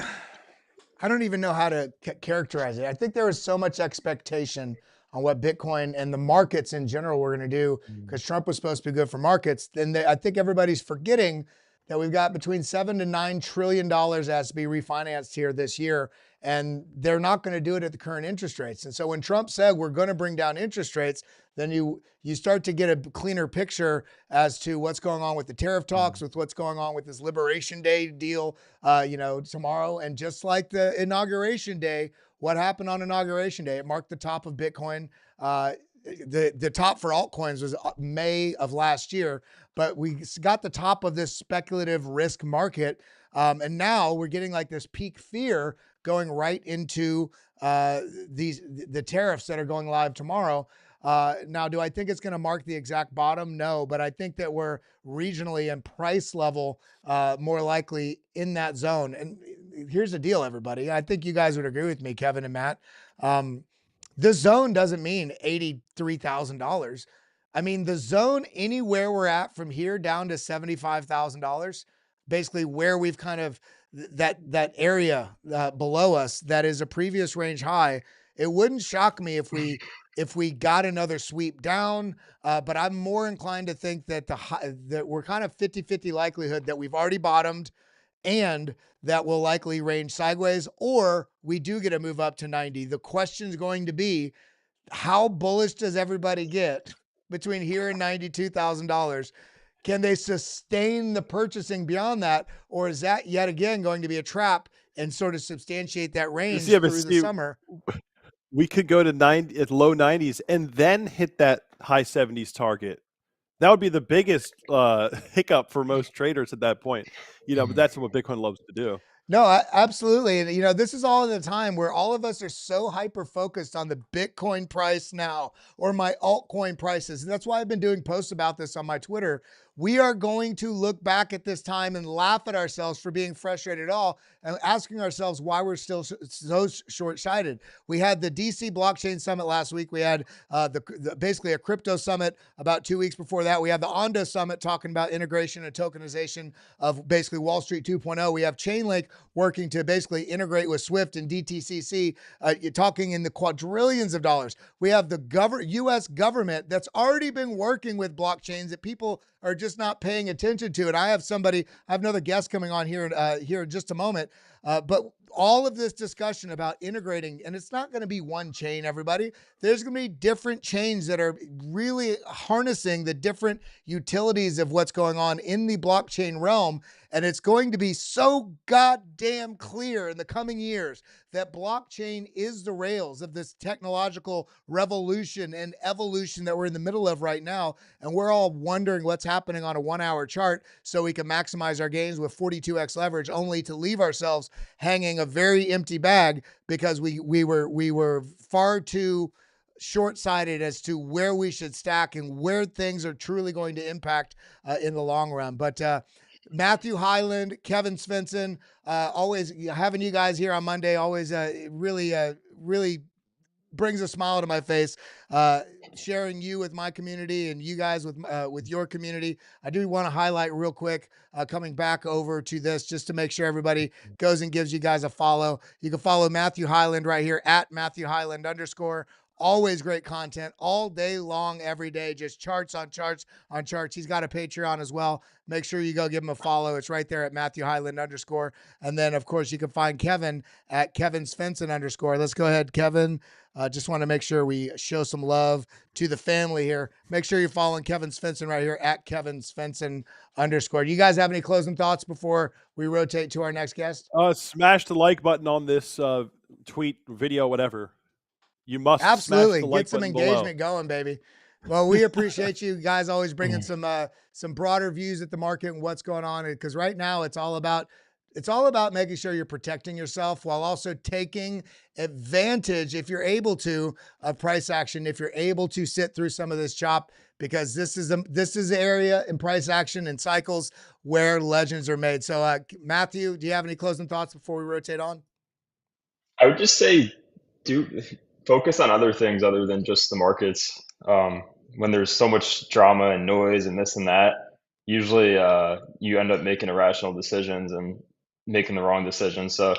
I don't even know how to characterize it. I think there was so much expectation on what Bitcoin and the markets in general were going to do because Trump was supposed to be good for markets. Then I think everybody's forgetting that we've got between $7 to $9 trillion has to be refinanced here this year, and they're not going to do it at the current interest rates. And so when Trump said we're going to bring down interest rates, then you start to get a cleaner picture as to what's going on with the tariff talks, with what's going on with this Liberation Day deal, tomorrow. And just like the inauguration day, what happened on inauguration day? It marked the top of Bitcoin. The top for altcoins was May of last year, but we got the top of this speculative risk market. And now we're getting like this peak fear going right into the tariffs that are going live tomorrow. Now, do I think it's going to mark the exact bottom? No, but I think that we're regionally and price level more likely in that zone. And here's the deal, everybody. I think you guys would agree with me, Kevin and Matt. The zone doesn't mean $83,000. I mean, the zone anywhere we're at from here down to $75,000, basically where we've kind of that area below us that is a previous range high. It wouldn't shock me if we got another sweep down, but I'm more inclined to think that that we're kind of 50-50 likelihood that we've already bottomed and that will likely range sideways, or we do get a move up to 90. The question is going to be, how bullish does everybody get between here and $92,000? Can they sustain the purchasing beyond that, or is that yet again going to be a trap and sort of substantiate that range through the summer? We could go to low 90s and then hit that high 70s target. That would be the biggest hiccup for most traders at that point, but that's what Bitcoin loves to do. No, absolutely. And, this is all the time where all of us are so hyper-focused on the Bitcoin price now or my altcoin prices. And that's why I've been doing posts about this on my Twitter. We are going to look back at this time and laugh at ourselves for being frustrated at all and asking ourselves why we're still so short-sighted. We had the DC Blockchain Summit last week. We had basically a crypto summit about 2 weeks before that. We had the Ondo Summit talking about integration and tokenization of basically Wall Street 2.0. We have Chainlink working to basically integrate with Swift and DTCC, talking in the quadrillions of dollars. We have the U.S. government that's already been working with blockchains that people are just not paying attention to. And I have another guest coming on here in just a moment. But all of this discussion about integrating, and it's not going to be one chain, everybody. There's going to be different chains that are really harnessing the different utilities of what's going on in the blockchain realm. And it's going to be so goddamn clear in the coming years that blockchain is the rails of this technological revolution and evolution that we're in the middle of right now. And we're all wondering what's happening on a 1-hour chart so we can maximize our gains with 42x leverage, only to leave ourselves hanging a very empty bag because we were far too short-sighted as to where we should stack and where things are truly going to impact in the long run. But Matthew Highland, Kevin Svensson, always having you guys here on Monday, always really brings a smile to my face. Sharing you with my community and you guys with your community. I do want to highlight real quick, coming back over to this just to make sure everybody goes and gives you guys a follow. You can follow Matthew Highland right here at Matthew Highland _. Always great content all day long, every day, just charts on charts on charts. He's got a Patreon as well. Make sure you go give him a follow. It's right there at Matthew Highland _. And then, of course, you can find Kevin at Kevin Svensson _. Let's go ahead, Kevin. Just want to make sure we show some love to the family here. Make sure you're following Kevin Svensson right here at Kevin Svensson _. Do you guys have any closing thoughts before we rotate to our next guest? Smash the like button on this tweet, video, whatever. You must absolutely smash the like get some button engagement below. going, baby. Well, we appreciate you guys always bringing some broader views at the market and what's going on, because right now it's all about making sure you're protecting yourself while also taking advantage, if you're able to, of price action, if you're able to sit through some of this chop, because this is the area in price action and cycles where legends are made. So Matthew, do you have any closing thoughts before we rotate on? I would just say focus on other things other than just the markets. When there's so much drama and noise and this and that, usually you end up making irrational decisions and making the wrong decisions. So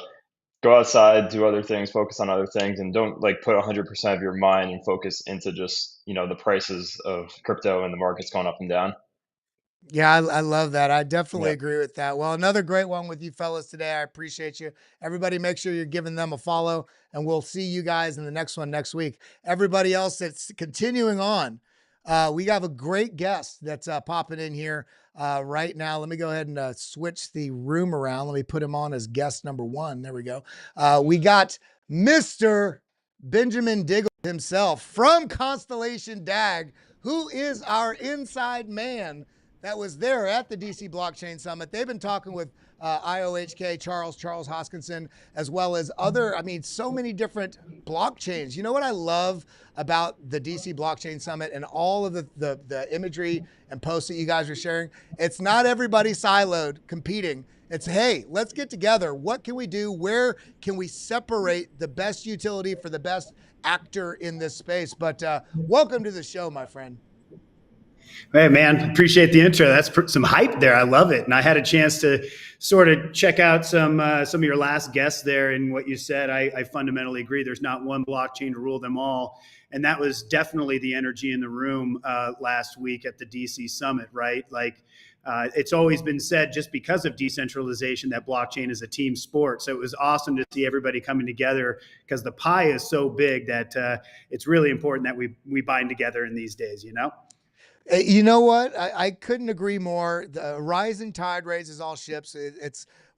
go outside, do other things, focus on other things, and don't like put 100% of your mind and focus into just, the prices of crypto and the markets going up and down. Yeah, I love that. I definitely Yeah. agree with that. Well, another great one with you fellas today. I appreciate you. Everybody, make sure you're giving them a follow, and we'll see you guys in the next one next week. Everybody else that's continuing on, we have a great guest that's popping in here right now. Let me go ahead and switch the room around. Let me put him on as guest number 1. There we go. We got Mr. Benjamin Diggle himself from Constellation DAG, who is our inside man that was there at the DC Blockchain Summit. They've been talking with IOHK, Charles Hoskinson, as well as other, so many different blockchains. You know what I love about the DC Blockchain Summit and all of the imagery and posts that you guys are sharing? It's not everybody siloed competing. It's, hey, let's get together. What can we do? Where can we separate the best utility for the best actor in this space? But welcome to the show, my friend. Hey, man, appreciate the intro. That's some hype there. I love it. And I had a chance to sort of check out some of your last guests there, and what you said. I fundamentally agree. There's not one blockchain to rule them all. And that was definitely the energy in the room last week at the DC Summit, right? Like, it's always been said, just because of decentralization, that blockchain is a team sport. So it was awesome to see everybody coming together, because the pie is so big that it's really important that we bind together in these days, You know what? I couldn't agree more. The rising tide raises all ships.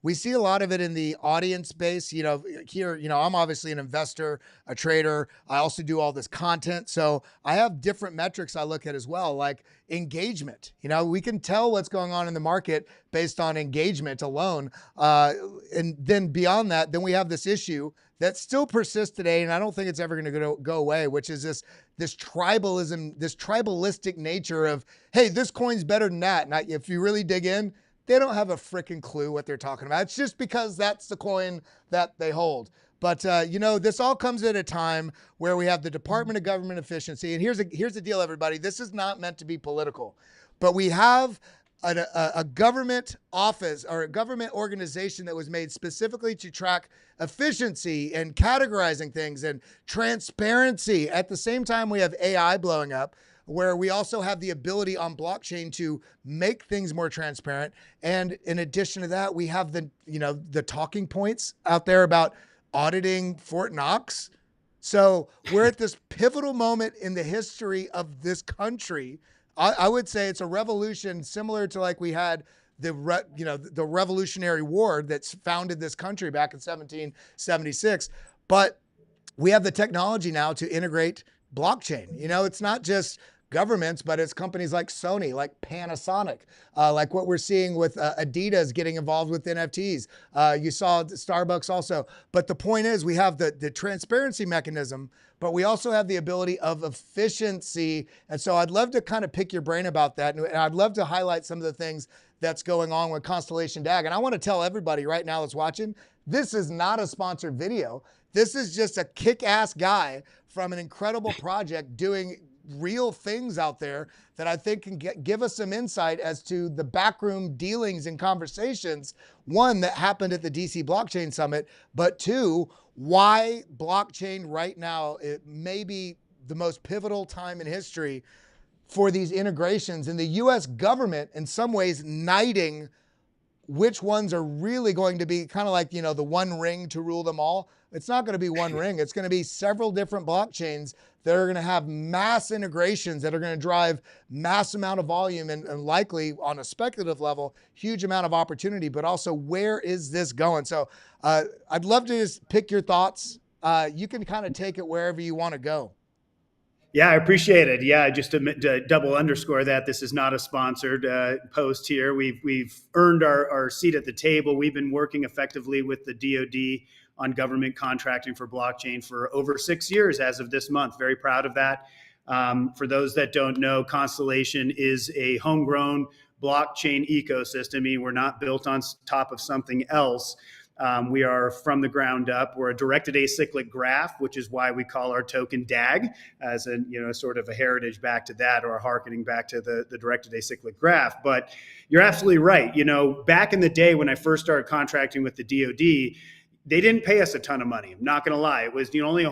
We see a lot of it in the audience base. Here, I'm obviously an investor, a trader. I also do all this content. So I have different metrics I look at as well, like engagement. We can tell what's going on in the market based on engagement alone. And then beyond that, then we have this issue that still persists today, and I don't think it's ever going to go away, which is this tribalism, this tribalistic nature of, hey, this coin's better than that. And if you really dig in, they don't have a freaking clue what they're talking about. It's just because that's the coin that they hold. But this all comes at a time where we have the Department of Government Efficiency. And here's the deal, everybody. This is not meant to be political, but we have a government office or a government organization that was made specifically to track efficiency and categorizing things and transparency. At the same time, we have AI blowing up, where we also have the ability on blockchain to make things more transparent. And in addition to that, we have the talking points out there about auditing Fort Knox. So we're at this pivotal moment in the history of this country. I would say it's a revolution similar to like we had the Revolutionary War that's founded this country back in 1776. But we have the technology now to integrate blockchain. It's not just governments, but it's companies like Sony, like Panasonic, like what we're seeing with Adidas getting involved with NFTs. You saw Starbucks also. But the point is, we have the transparency mechanism, but we also have the ability of efficiency. And so I'd love to kind of pick your brain about that. And I'd love to highlight some of the things that's going on with Constellation DAG. And I want to tell everybody right now that's watching, this is not a sponsored video. This is just a kick-ass guy from an incredible project doing real things out there that I think can give us some insight as to the backroom dealings and conversations, one, that happened at the DC Blockchain Summit, but two, why blockchain right now, it may be the most pivotal time in history for these integrations, and the US government in some ways knighting which ones are really going to be kind of like, the one ring to rule them all. It's not going to be one ring. It's going to be several different blockchains that are going to have mass integrations that are going to drive mass amount of volume and likely on a speculative level, huge amount of opportunity, but also where is this going? So I'd love to just pick your thoughts. You can kind of take it wherever you want to go. Yeah, I appreciate it. Yeah, just to double underscore that, this is not a sponsored post here. We've earned our seat at the table. We've been working effectively with the DoD on government contracting for blockchain for over 6 years as of this month. Very proud of that. For those that don't know, Constellation is a homegrown blockchain ecosystem. I mean, we're not built on top of something else. We are from the ground up. We're a directed acyclic graph, which is why we call our token DAG, as a sort of a heritage back to that, or harkening back to the directed acyclic graph. But you're absolutely right. Back in the day when I first started contracting with the DoD, they didn't pay us a ton of money. I'm not going to lie. It was only a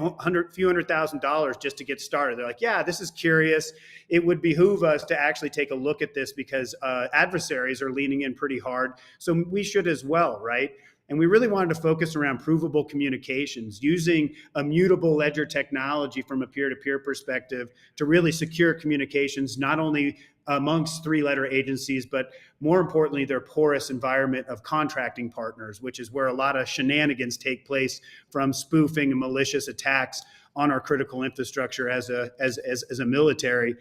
few $100,000 just to get started. They're like, yeah, this is curious. It would behoove us to actually take a look at this because adversaries are leaning in pretty hard. So we should as well, right? And we really wanted to focus around provable communications, using immutable ledger technology from a peer-to-peer perspective to really secure communications, not only amongst three-letter agencies, but more importantly, their porous environment of contracting partners, which is where a lot of shenanigans take place, from spoofing and malicious attacks on our critical infrastructure as a military.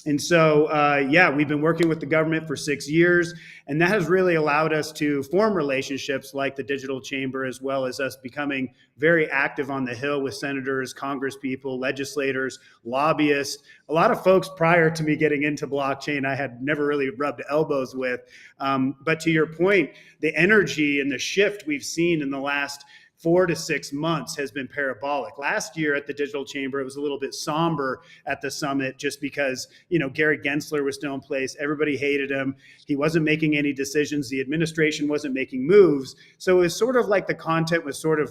And so, we've been working with the government for 6 years, and that has really allowed us to form relationships like the Digital Chamber, as well as us becoming very active on the Hill with senators, congresspeople, legislators, lobbyists, a lot of folks prior to me getting into blockchain I had never really rubbed elbows with. But to your point, the energy and the shift we've seen in the last 4 to 6 months has been parabolic. Last year at the Digital Chamber, it was a little bit somber at the summit just because, Gary Gensler was still in place. Everybody hated him. He wasn't making any decisions. The administration wasn't making moves. So it was sort of like the content was sort of,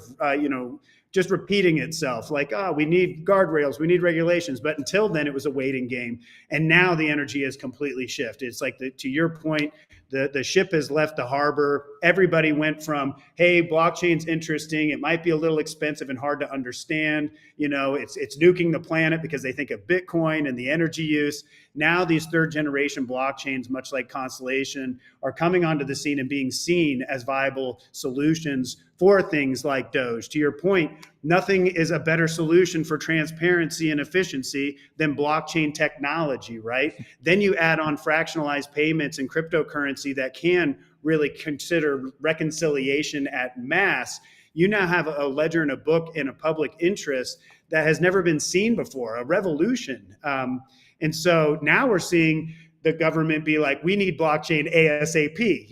just repeating itself, like, we need guardrails, we need regulations. But until then, it was a waiting game. And now the energy has completely shifted. It's like, to your point, the ship has left the harbor. Everybody went from, hey, blockchain's interesting. It might be a little expensive and hard to understand. It's nuking the planet because they think of Bitcoin and the energy use. Now these third generation blockchains, much like Constellation, are coming onto the scene and being seen as viable solutions for things like Doge. To your point, nothing is a better solution for transparency and efficiency than blockchain technology, right? Then you add on fractionalized payments and cryptocurrency that can really consider reconciliation at mass. You now have a ledger and a book in a public interest that has never been seen before, a revolution. And so now we're seeing the government be like, we need blockchain ASAP.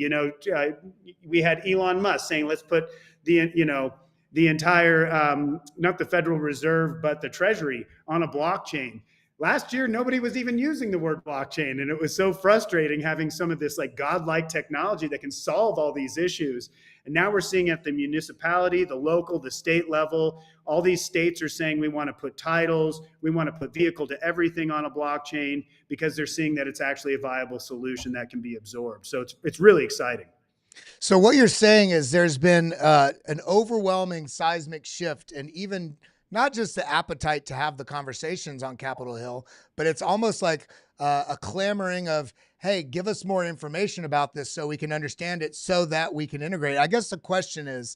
We had Elon Musk saying, let's put the entire, not the Federal Reserve, but the Treasury on a blockchain. Last year, nobody was even using the word blockchain. And it was so frustrating having some of this like godlike technology that can solve all these issues. And now we're seeing at the municipality, the local, the state level, all these states are saying we want to put titles, we want to put vehicle to everything on a blockchain because they're seeing that it's actually a viable solution that can be absorbed. So it's really exciting. So what you're saying is there's been an overwhelming seismic shift, and even not just the appetite to have the conversations on Capitol Hill, but it's almost like a clamoring of, hey, give us more information about this so we can understand it so that we can integrate. I guess the question is,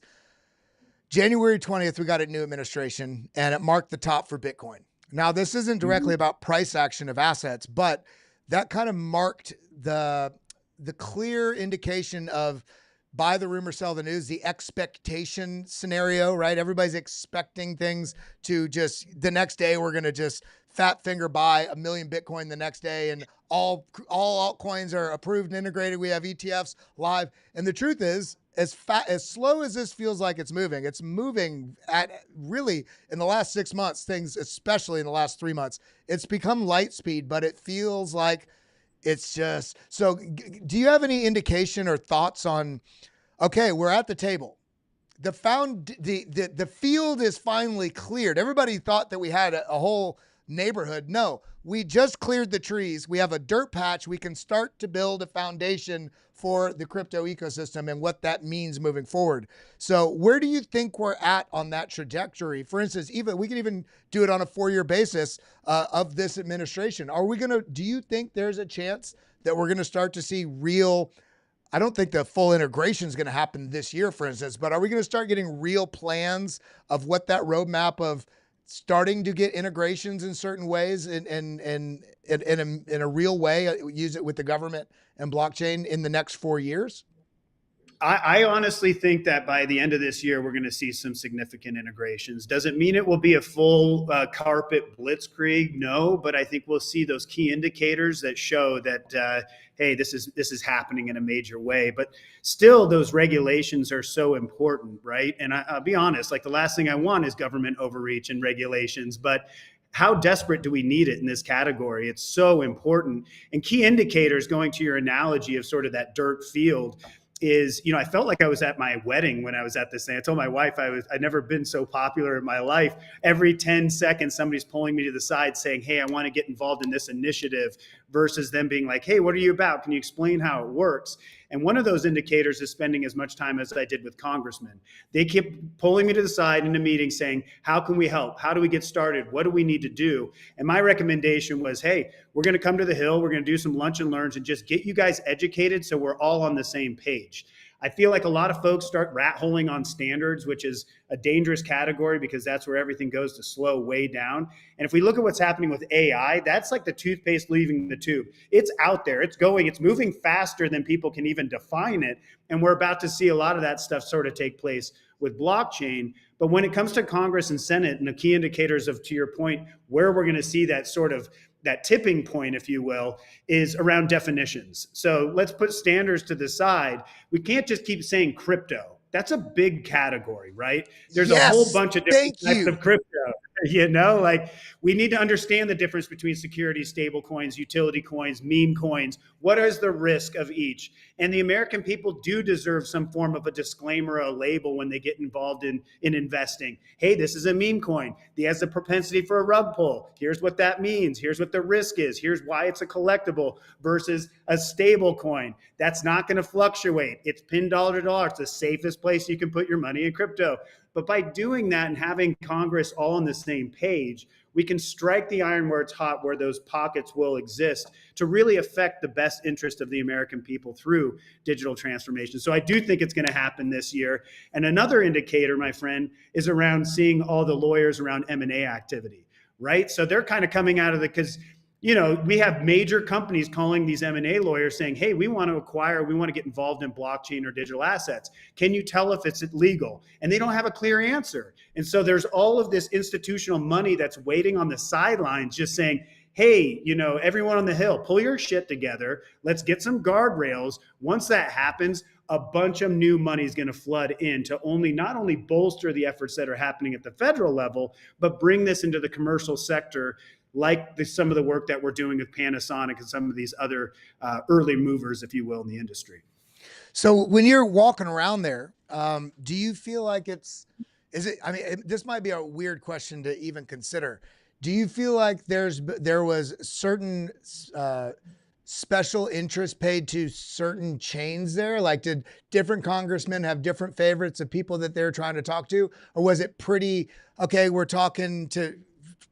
January 20th, we got a new administration and it marked the top for Bitcoin. Now, this isn't directly about price action of assets, but that kind of marked the clear indication of buy the rumor, sell the news, the expectation scenario, right? Everybody's expecting things to just the next day, we're going to just fat finger buy 1 million Bitcoin the next day. And all altcoins are approved and integrated. We have ETFs live. And the truth is, as slow as this feels like it's moving at really in the last 6 months, things, especially in the last 3 months, it's become light speed, but it feels like it's just, so do you have any indication or thoughts on, okay, we're at the table. The field is finally cleared. Everybody thought that we had a whole neighborhood. No, we just cleared the trees. We have a dirt patch. We can start to build a foundation for the crypto ecosystem and what that means moving forward. So where do you think we're at on that trajectory? For instance, we can even do it on a 4-year basis of this administration. Do you think there's a chance that we're going to start to see real, I don't think the full integration is going to happen this year, for instance, but are we going to start getting real plans of what that roadmap of starting to get integrations in certain ways in a real way, use it with the government and blockchain in the next 4 years? I honestly think that by the end of this year, we're going to see some significant integrations. Doesn't mean it will be a full carpet blitzkrieg, no, but I think we'll see those key indicators that show that, hey, this is happening in a major way. But still, those regulations are so important, right? And I'll be honest, like the last thing I want is government overreach and regulations, but how desperate do we need it in this category? It's so important. And key indicators, going to your analogy of sort of that dirt field, is, I felt like I was at my wedding when I was at this thing. I told my wife I'd never been so popular in my life. Every 10 seconds, somebody's pulling me to the side saying, hey, I want to get involved in this initiative, versus them being like, hey, what are you about? Can you explain how it works? And one of those indicators is spending as much time as I did with congressmen. They kept pulling me to the side in a meeting saying, how can we help? How do we get started? What do we need to do? And my recommendation was, hey, we're going to come to the Hill. We're going to do some lunch and learns and just get you guys educated so we're all on the same page. I feel like a lot of folks start rat holing on standards, which is a dangerous category because that's where everything goes to slow way down. And if we look at what's happening with AI, that's like the toothpaste leaving the tube. It's out there, it's going, it's moving faster than people can even define it. And we're about to see a lot of that stuff sort of take place with blockchain. But when it comes to Congress and Senate and the key indicators of, to your point, where we're going to see that sort of that tipping point, if you will, is around definitions. So let's put standards to the side. We can't just keep saying crypto. That's a big category, right? There's a whole bunch of different types of crypto. Like we need to understand the difference between securities, stable coins, utility coins, meme coins. What is the risk of each? And the American people do deserve some form of a disclaimer, a label when they get involved in investing. Hey, this is a meme coin. It has the propensity for a rug pull. Here's what that means. Here's what the risk is. Here's why it's a collectible versus a stable coin. That's not going to fluctuate. It's pinned dollar to dollar. It's the safest place you can put your money in crypto. But by doing that and having Congress all on the same page, we can strike the iron where it's hot, where those pockets will exist to really affect the best interest of the American people through digital transformation. So I do think it's going to happen this year. And another indicator, my friend, is around seeing all the lawyers around M&A activity, right? So they're kind of coming out of because we have major companies calling these M&A lawyers saying, hey, we want to acquire, we want to get involved in blockchain or digital assets. Can you tell if it's legal? And they don't have a clear answer. And so there's all of this institutional money that's waiting on the sidelines just saying, hey, everyone on the Hill, pull your shit together. Let's get some guardrails. Once that happens, a bunch of new money is going to flood in to not only bolster the efforts that are happening at the federal level, but bring this into the commercial sector, like some of the work that we're doing with Panasonic and some of these other early movers, if you will, in the industry. So when you're walking around there, do you feel like this might be a weird question to even consider. Do you feel like there was certain special interest paid to certain chains there? Like, did different congressmen have different favorites of people that they're trying to talk to? Or was it pretty, okay, we're talking to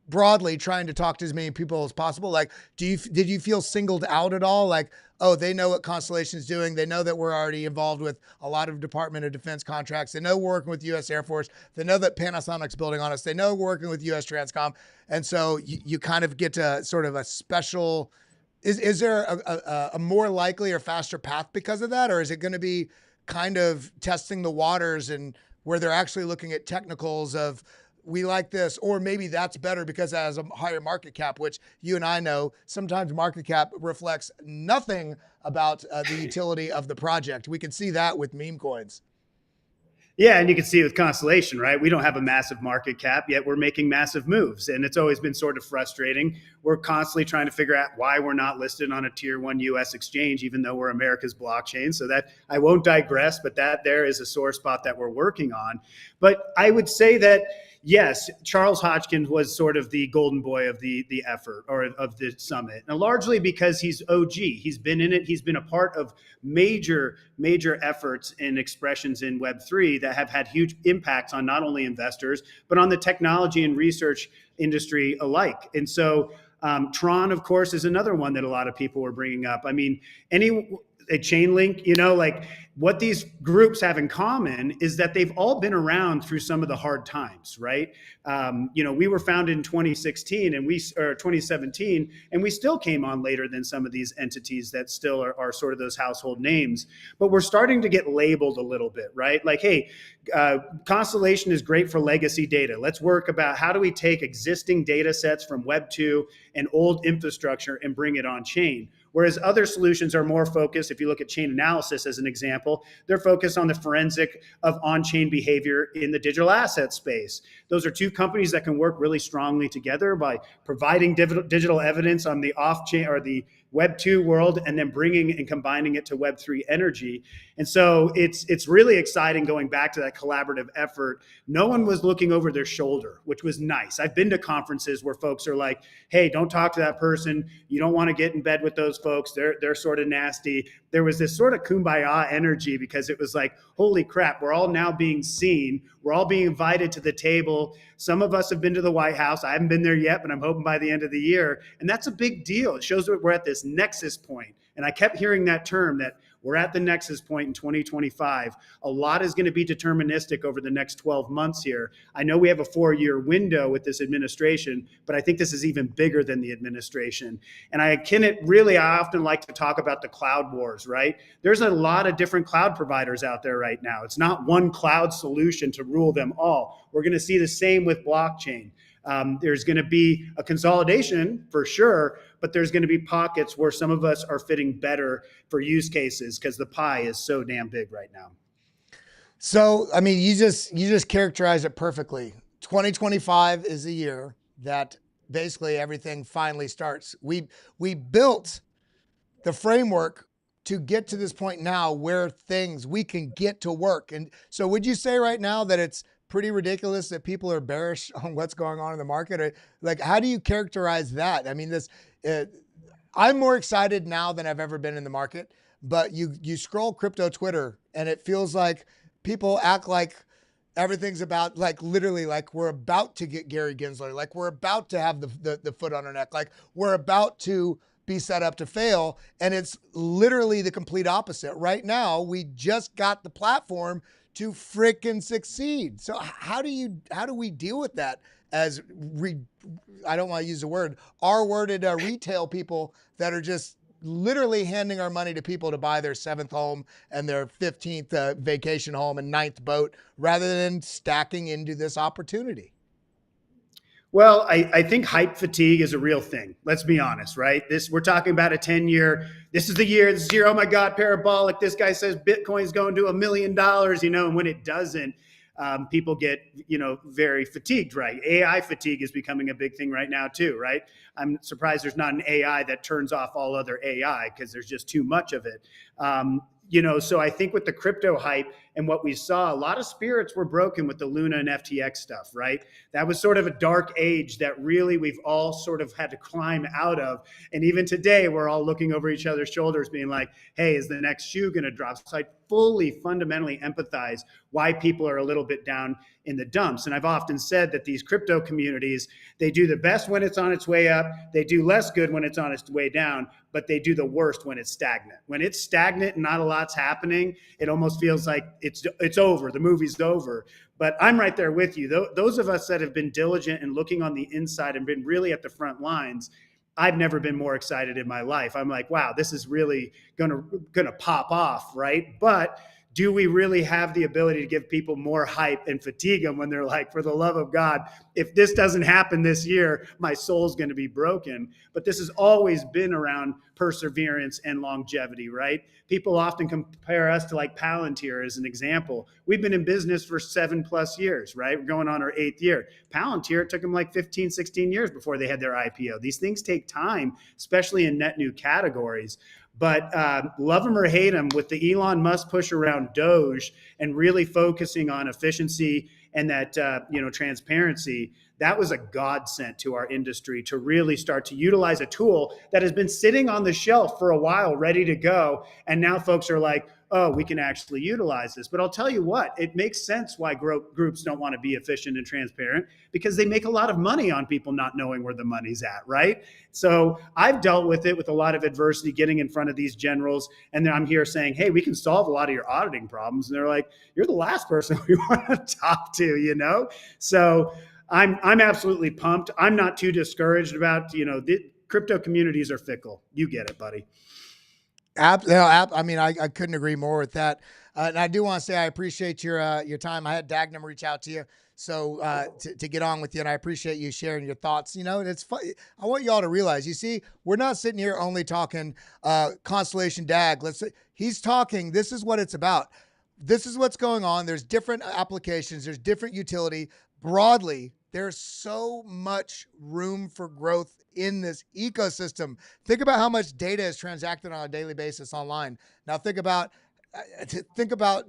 broadly trying to talk to as many people as possible? Like, did you feel singled out at all? Like, oh, they know what Constellation's doing. They know that we're already involved with a lot of Department of Defense contracts. They know we're working with U.S. Air Force. They know that Panasonic's building on us. They know we're working with U.S. Transcom. And so you kind of get to sort of a special, is there a more likely or faster path because of that? Or is it going to be kind of testing the waters and where they're actually looking at technicals of, we like this, or maybe that's better because it has a higher market cap, which you and I know sometimes market cap reflects nothing about the utility of the project. We can see that with meme coins. Yeah, and you can see with Constellation, right? We don't have a massive market cap, yet we're making massive moves. And it's always been sort of frustrating. We're constantly trying to figure out why we're not listed on a tier 1 US exchange, even though we're America's blockchain. So that I won't digress, but that there is a sore spot that we're working on. But I would say that, yes, Charles Hodgkins was sort of the golden boy of the effort or of the summit, and largely because he's OG. He's been in it. He's been a part of major efforts and expressions in Web3 that have had huge impacts on not only investors, but on the technology and research industry alike. And so Tron, of course, is another one that a lot of people were bringing up. I mean, a Chainlink, like what these groups have in common is that they've all been around through some of the hard times, right? We were founded in 2016 or 2017, and we still came on later than some of these entities that still are sort of those household names. But we're starting to get labeled a little bit, right? Like, hey, Constellation is great for legacy data. Let's work about how do we take existing data sets from Web 2 and old infrastructure and bring it on chain. Whereas other solutions are more focused, if you look at chain analysis as an example, they're focused on the forensic of on-chain behavior in the digital asset space. Those are two companies that can work really strongly together by providing digital evidence on the off-chain or the Web 2 world and then bringing and combining it to Web 3 energy. And so it's really exciting going back to that collaborative effort. No one was looking over their shoulder, which was nice. I've been to conferences where folks are like, hey, don't talk to that person. You don't want to get in bed with those folks. They're sort of nasty. There was this sort of kumbaya energy because it was like, holy crap, we're all now being seen. We're all being invited to the table. Some of us have been to the White House. I haven't been there yet, but I'm hoping by the end of the year. And that's a big deal. It shows that we're at this nexus point. And I kept hearing that term, that we're at the nexus point in 2025. A lot is going to be deterministic over the next 12 months here. I know we have a 4-year window with this administration, but I think this is even bigger than the administration. And I often like to talk about the cloud wars, right? There's a lot of different cloud providers out there right now. It's not one cloud solution to rule them all. We're going to see the same with blockchain. There's going to be a consolidation for sure, but there's going to be pockets where some of us are fitting better for use cases because the pie is so damn big right now. So, I mean, you just characterized it perfectly. 2025 is the year that basically everything finally starts. We built the framework to get to this point now where we can get to work. And so would you say right now that it's pretty ridiculous that people are bearish on what's going on in the market? Or, like, how do you characterize that? I mean, I'm more excited now than I've ever been in the market, but you scroll crypto Twitter and it feels like people act like everything's about, like, literally like we're about to get Gary Gensler, like we're about to have the foot on our neck, like we're about to be set up to fail. And it's literally the complete opposite. Right now, we just got the platform to frickin' succeed. So how do we deal with that as I don't want to use the word R-worded retail people that are just literally handing our money to people to buy their 7th home and their 15th vacation home and 9th boat rather than stacking into this opportunity? Well, I think hype fatigue is a real thing. Let's be honest, right? We're talking about a 10-year. This is the year. Oh my God, parabolic. This guy says Bitcoin's going to $1 million, and when it doesn't, people get, very fatigued, right? AI fatigue is becoming a big thing right now too, right? I'm surprised there's not an AI that turns off all other AI because there's just too much of it. So I think with the crypto hype, And what we saw, a lot of spirits were broken with the Luna and FTX stuff, right? That was sort of a dark age that really we've all sort of had to climb out of. And even today, we're all looking over each other's shoulders being like, hey, is the next shoe going to drop? So I fully, fundamentally empathize why people are a little bit down in the dumps. And I've often said that these crypto communities, they do the best when it's on its way up. They do less good when it's on its way down, but they do the worst when it's stagnant. When it's stagnant and not a lot's happening, it almost feels like it's over. The movie's over. But I'm right there with you. Those of us that have been diligent and looking on the inside and been really at the front lines, I've never been more excited in my life. I'm like, wow, this is really gonna pop off, right? But do we really have the ability to give people more hype and fatigue them when they're like, for the love of God, if this doesn't happen this year, my soul's going to be broken? But this has always been around perseverance and longevity, right? People often compare us to like Palantir as an example. We've been in business for 7+ years, right? We're going on our 8th year. Palantir, it took them like 15, 16 years before they had their IPO. These things take time, especially in net new categories. But love them or hate them, with the Elon Musk push around Doge and really focusing on efficiency and that transparency, that was a godsend to our industry to really start to utilize a tool that has been sitting on the shelf for a while, ready to go. And now folks are like, oh, we can actually utilize this. But I'll tell you what, it makes sense why groups don't want to be efficient and transparent, because they make a lot of money on people not knowing where the money's at, right? So I've dealt with it with a lot of adversity, getting in front of these generals. And then I'm here saying, hey, we can solve a lot of your auditing problems. And they're like, you're the last person we want to talk to, So I'm absolutely pumped. I'm not too discouraged about, the crypto communities are fickle. You get it, buddy. I mean, I couldn't agree more with that. And I do want to say I appreciate your time. I had Dagnum reach out to you to get on with you, and I appreciate you sharing your thoughts. It's fun. I want you all to realize, you see, we're not sitting here only talking Constellation Dag. He's talking. This is what it's about. This is what's going on. There's different applications. There's different utility. Broadly, there's so much room for growth in this ecosystem. Think about how much data is transacted on a daily basis online. Now think about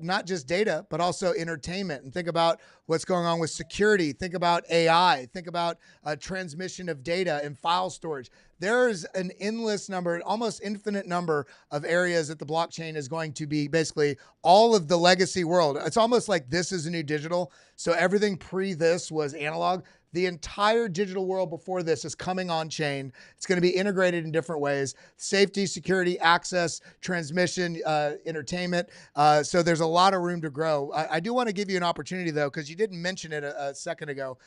not just data, but also entertainment, and think about what's going on with security. Think about AI. Think about transmission of data and file storage. There's an endless number, almost infinite number of areas that the blockchain is going to be basically all of the legacy world. It's almost like this is a new digital. So everything pre this was analog. The entire digital world before this is coming on chain. It's going to be integrated in different ways: safety, security, access, transmission, entertainment. So there's a lot of room to grow. I do want to give you an opportunity, though, because you didn't mention it a second ago.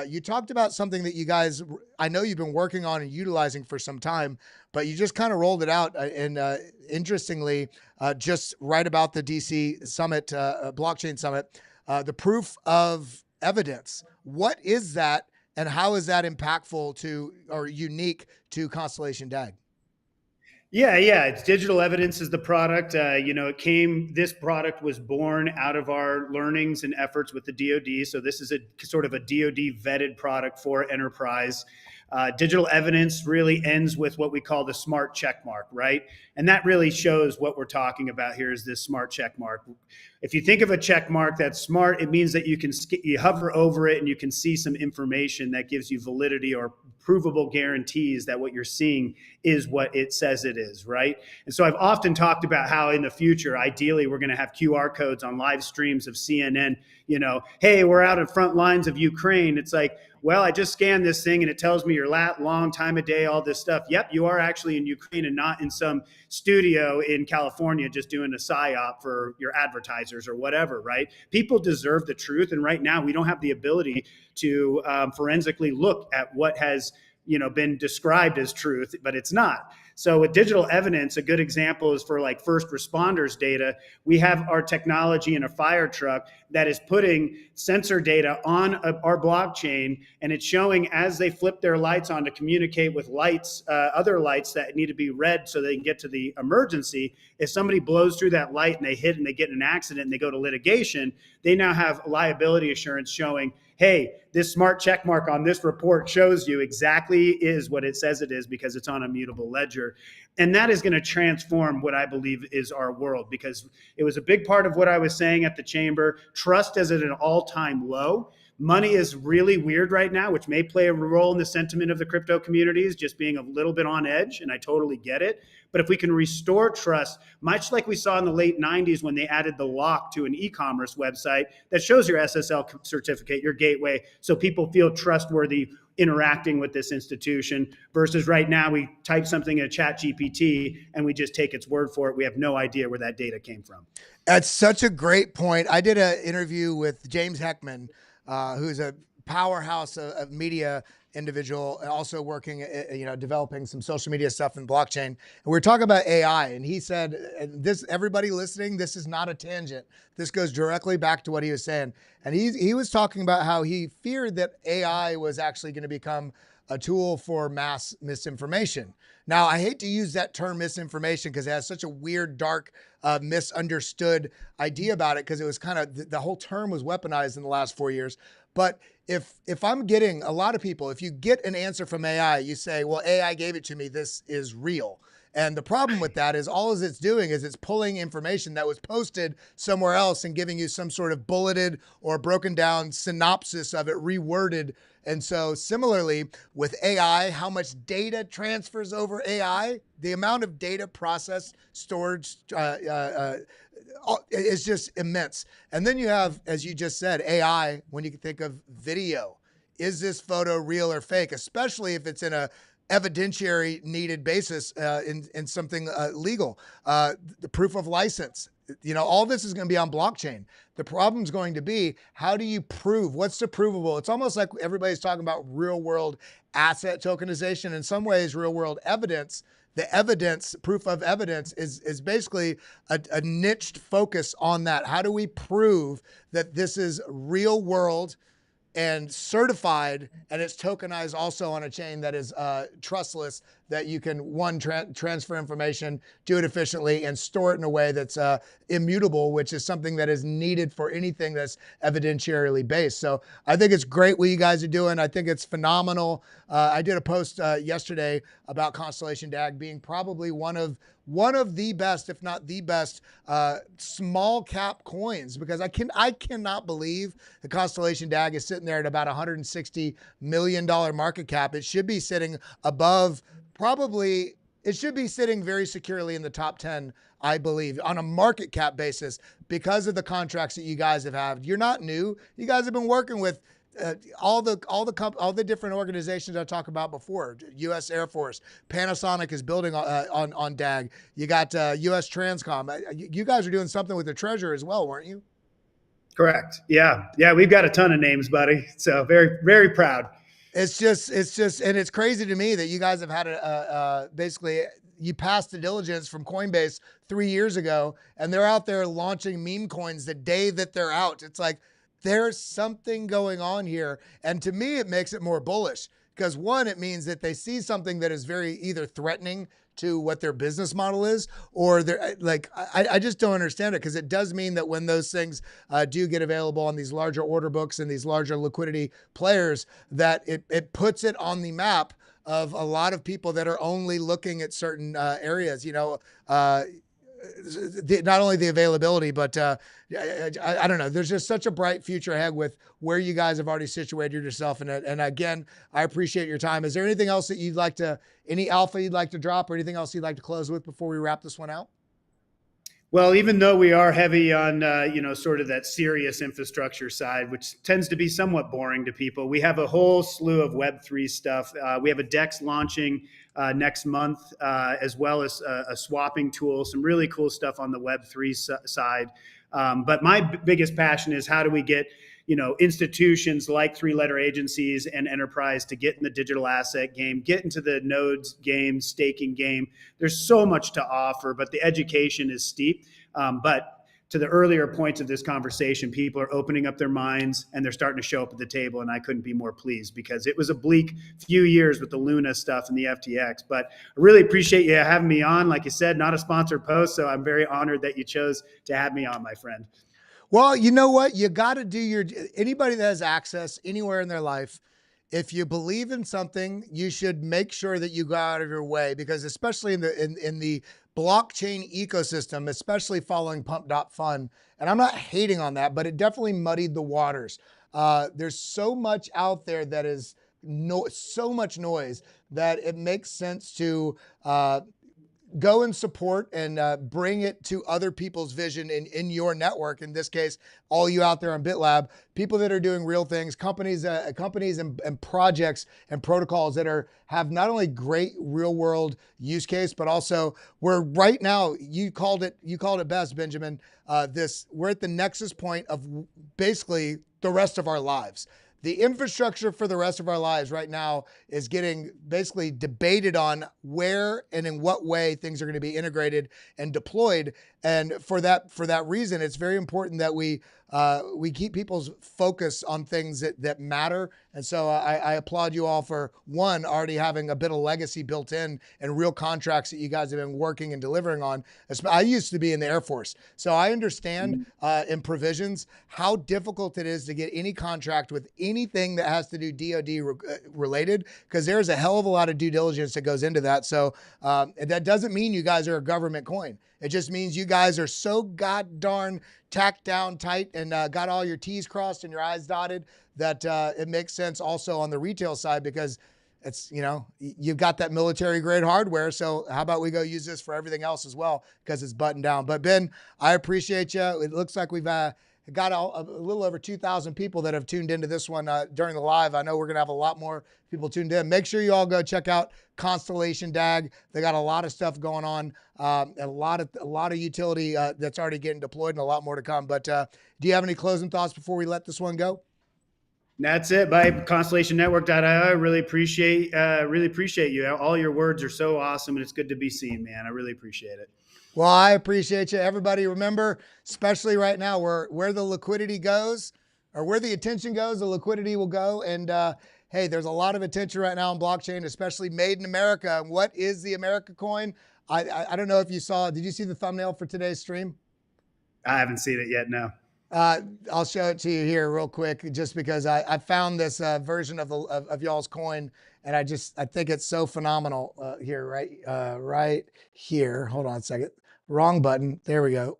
You talked about something that you guys, I know you've been working on and utilizing for some time, but you just kind of rolled it out. And interestingly, just right about the DC Summit, blockchain summit, the proof of evidence. What is that, and how is that impactful to or unique to Constellation Dag? Yeah. It's digital evidence is the product. This product was born out of our learnings and efforts with the DoD. So this is a sort of a DoD vetted product for enterprise. Digital evidence really ends with what we call the smart check mark, right? And that really shows what we're talking about here is this smart check mark. If you think of a check mark that's smart, it means that you hover over it and you can see some information that gives you validity or provable guarantees that what you're seeing is what it says it is, right? And so I've often talked about how in the future, ideally, we're going to have QR codes on live streams of CNN, hey, we're out in front lines of Ukraine. It's like, well, I just scanned this thing and it tells me your long time of day, all this stuff. Yep, you are actually in Ukraine and not in some studio in California just doing a psyop for your advertisers or whatever, right? People deserve the truth. And right now we don't have the ability to forensically look at what has been described as truth, but it's not. So with digital evidence, a good example is for like first responders data. We have our technology in a fire truck that is putting sensor data on our blockchain, and it's showing as they flip their lights on to communicate with lights, other lights that need to be red so they can get to the emergency. If somebody blows through that light and they hit and they get in an accident and they go to litigation, they now have liability assurance showing, hey, this smart check mark on this report shows you exactly is what it says it is because it's on a mutable ledger. future. And that is going to transform what I believe is our world, because it was a big part of what I was saying at the chamber. Trust is at an all-time low. Money is really weird right now, which may play a role in the sentiment of the crypto communities, just being a little bit on edge, and I totally get it. But if we can restore trust, much like we saw in the late 90s when they added the lock to an e-commerce website that shows your SSL certificate, your gateway, so people feel trustworthy interacting with this institution, versus right now we type something in a chat GPT and we just take its word for it. We have no idea where that data came from. That's such a great point. I did an interview with James Heckman, who's a powerhouse of media individual, also working, developing some social media stuff in blockchain. And we were talking about AI, and he said, and this, everybody listening, this is not a tangent. This goes directly back to what he was saying. And he was talking about how he feared that AI was actually going to become a tool for mass misinformation. Now, I hate to use that term misinformation because it has such a weird, dark, misunderstood idea about it, because it was kind of, the whole term was weaponized in the last 4 years. But if I'm getting a lot of people, if you get an answer from AI, you say, well, AI gave it to me, this is real. And the problem with that is all it's doing is it's pulling information that was posted somewhere else and giving you some sort of bulleted or broken down synopsis of it, reworded. And so similarly with AI, how much data transfers over AI, the amount of data processed, storage, is just immense. And then you have, as you just said, AI, when you think of video. Is this photo real or fake? Especially if it's in a evidentiary needed basis in something legal. The proof of license. All this is going to be on blockchain. The problem is going to be, how do you prove? What's the provable? It's almost like everybody's talking about real world asset tokenization. In some ways, real world evidence. The evidence, proof of evidence, is basically a niched focus on that. How do we prove that this is real world and certified, and it's tokenized also on a chain that is trustless, that you can transfer information, do it efficiently, and store it in a way that's immutable, which is something that is needed for anything that's evidentiarily based. So I think it's great what you guys are doing. I think it's phenomenal. I did a post yesterday about Constellation DAG being probably one of the best, if not the best, small cap coins, because I cannot believe the Constellation DAG is sitting there at about $160 million market cap. It should be sitting above, it should be sitting very securely in the top 10, I believe, on a market cap basis, because of the contracts that you guys have had. You're not new. You guys have been working with all the different organizations I talked about before. U.S. Air Force, Panasonic is building on DAG. You got U.S. Transcom. You guys are doing something with the treasurer as well, weren't you? Correct. Yeah. We've got a ton of names, buddy. So very, very proud. It's just, and it's crazy to me that you guys have had basically, you passed the diligence from Coinbase 3 years ago, and they're out there launching meme coins the day that they're out. It's like, there's something going on here. And to me, it makes it more bullish, because one, it means that they see something that is very either threatening to what their business model is, or they're like, I just don't understand it, because it does mean that when those things do get available on these larger order books and these larger liquidity players, that it puts it on the map of a lot of people that are only looking at certain areas, not only the availability, but I don't know. There's just such a bright future ahead with where you guys have already situated yourself in it. And again, I appreciate your time. Is there anything else that you'd like to, any alpha you'd like to drop, or anything else you'd like to close with before we wrap this one out? Well, even though we are heavy on, sort of that serious infrastructure side, which tends to be somewhat boring to people, we have a whole slew of Web3 stuff. We have a DEX launching next month, as well as a swapping tool, some really cool stuff on the Web3 side. But my biggest passion is, how do we get institutions like three-letter agencies and enterprise to get in the digital asset game, get into the nodes game, staking game. There's so much to offer, but the education is steep. But to the earlier points of this conversation, people are opening up their minds and they're starting to show up at the table. And I couldn't be more pleased, because it was a bleak few years with the Luna stuff and the FTX. But I really appreciate you having me on. Like you said, not a sponsored post, so I'm very honored that you chose to have me on, my friend. Well, you know what? You got to do anybody that has access anywhere in their life, if you believe in something, you should make sure that you go out of your way, because especially in the blockchain ecosystem, especially following Pump.Fun, and I'm not hating on that, but it definitely muddied the waters. There's so much out there that is so much noise that it makes sense to go and support and bring it to other people's vision in your network. In this case, all you out there on BitLab, people that are doing real things, companies and projects and protocols that have not only great real world use case, but also we're right now, you called it best, Benjamin. We're at the nexus point of basically the rest of our lives. The infrastructure for the rest of our lives right now is getting basically debated on where and in what way things are going to be integrated and deployed. And for that reason, it's very important that we keep people's focus on things that matter. And so I applaud you all for, one, already having a bit of legacy built in and real contracts that you guys have been working and delivering on. I used to be in the Air Force, so I understand in provisions how difficult it is to get any contract with anything that has to do DoD related, because there's a hell of a lot of due diligence that goes into that. So that doesn't mean you guys are a government coin. It just means you guys are so god darn tacked down tight and got all your T's crossed and your I's dotted that it makes sense also on the retail side, because it's, you've got that military grade hardware. So how about we go use this for everything else as well, because it's buttoned down. But Ben, I appreciate you. It looks like we've got a little over 2,000 people that have tuned into this one during the live. I know we're going to have a lot more people tuned in. Make sure you all go check out Constellation DAG. They got a lot of stuff going on, a lot of utility that's already getting deployed, and a lot more to come. But do you have any closing thoughts before we let this one go? That's it. By ConstellationNetwork.io. I really appreciate you. All your words are so awesome, and it's good to be seen, man. I really appreciate it. Well, I appreciate you. Everybody, remember, especially right now, where the liquidity goes, or where the attention goes, the liquidity will go. And hey, there's a lot of attention right now on blockchain, especially made in America. And what is the America coin? I don't know if you saw. Did you see the thumbnail for today's stream? I haven't seen it yet. No. I'll show it to you here real quick, just because I found this version of y'all's coin, and I think it's so phenomenal here, right here. Hold on a second. Wrong button. There we go.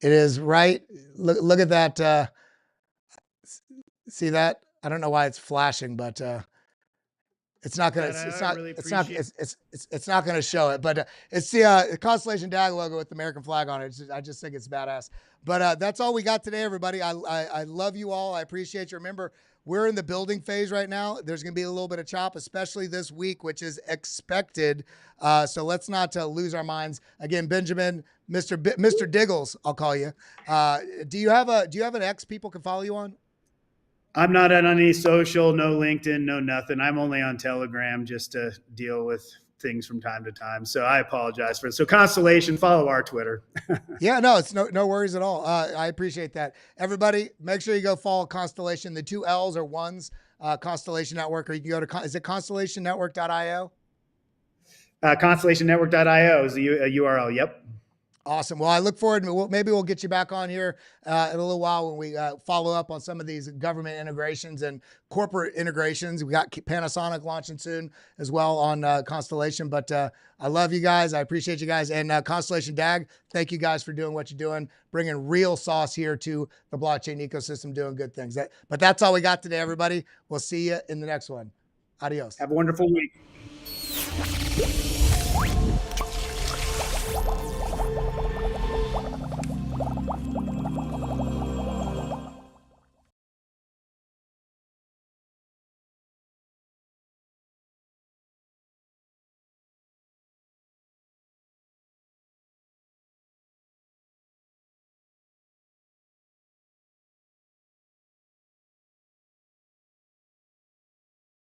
It is right. Look at that. See that? I don't know why it's flashing, but it's not gonna. It's not gonna show it. But it's the Constellation DAG logo with the American flag on it. I just think it's badass. But that's all we got today, everybody. I love you all. I appreciate you. Remember, we're in the building phase right now. There's going to be a little bit of chop, especially this week, which is expected. So let's not lose our minds. Again, Benjamin, Mr. Diggles, I'll call you. Do you have an X people can follow you on? I'm not on any social, no LinkedIn, no nothing. I'm only on Telegram just to deal with things from time to time. So I apologize for it. So Constellation, follow our Twitter. Yeah, no, it's no worries at all. I appreciate that. Everybody, make sure you go follow Constellation. The 2 L's are ones, Constellation Network, or you can go to, is it constellationnetwork.io? ConstellationNetwork.io is the URL. Yep. Awesome. Well, I look forward to maybe we'll get you back on here in a little while when we follow up on some of these government integrations and corporate integrations. We got Panasonic launching soon as well on Constellation. But I love you guys. I appreciate you guys. And Constellation DAG, thank you guys for doing what you're doing, bringing real sauce here to the blockchain ecosystem, doing good things. But that's all we got today, everybody. We'll see you in the next one. Adios. Have a wonderful week.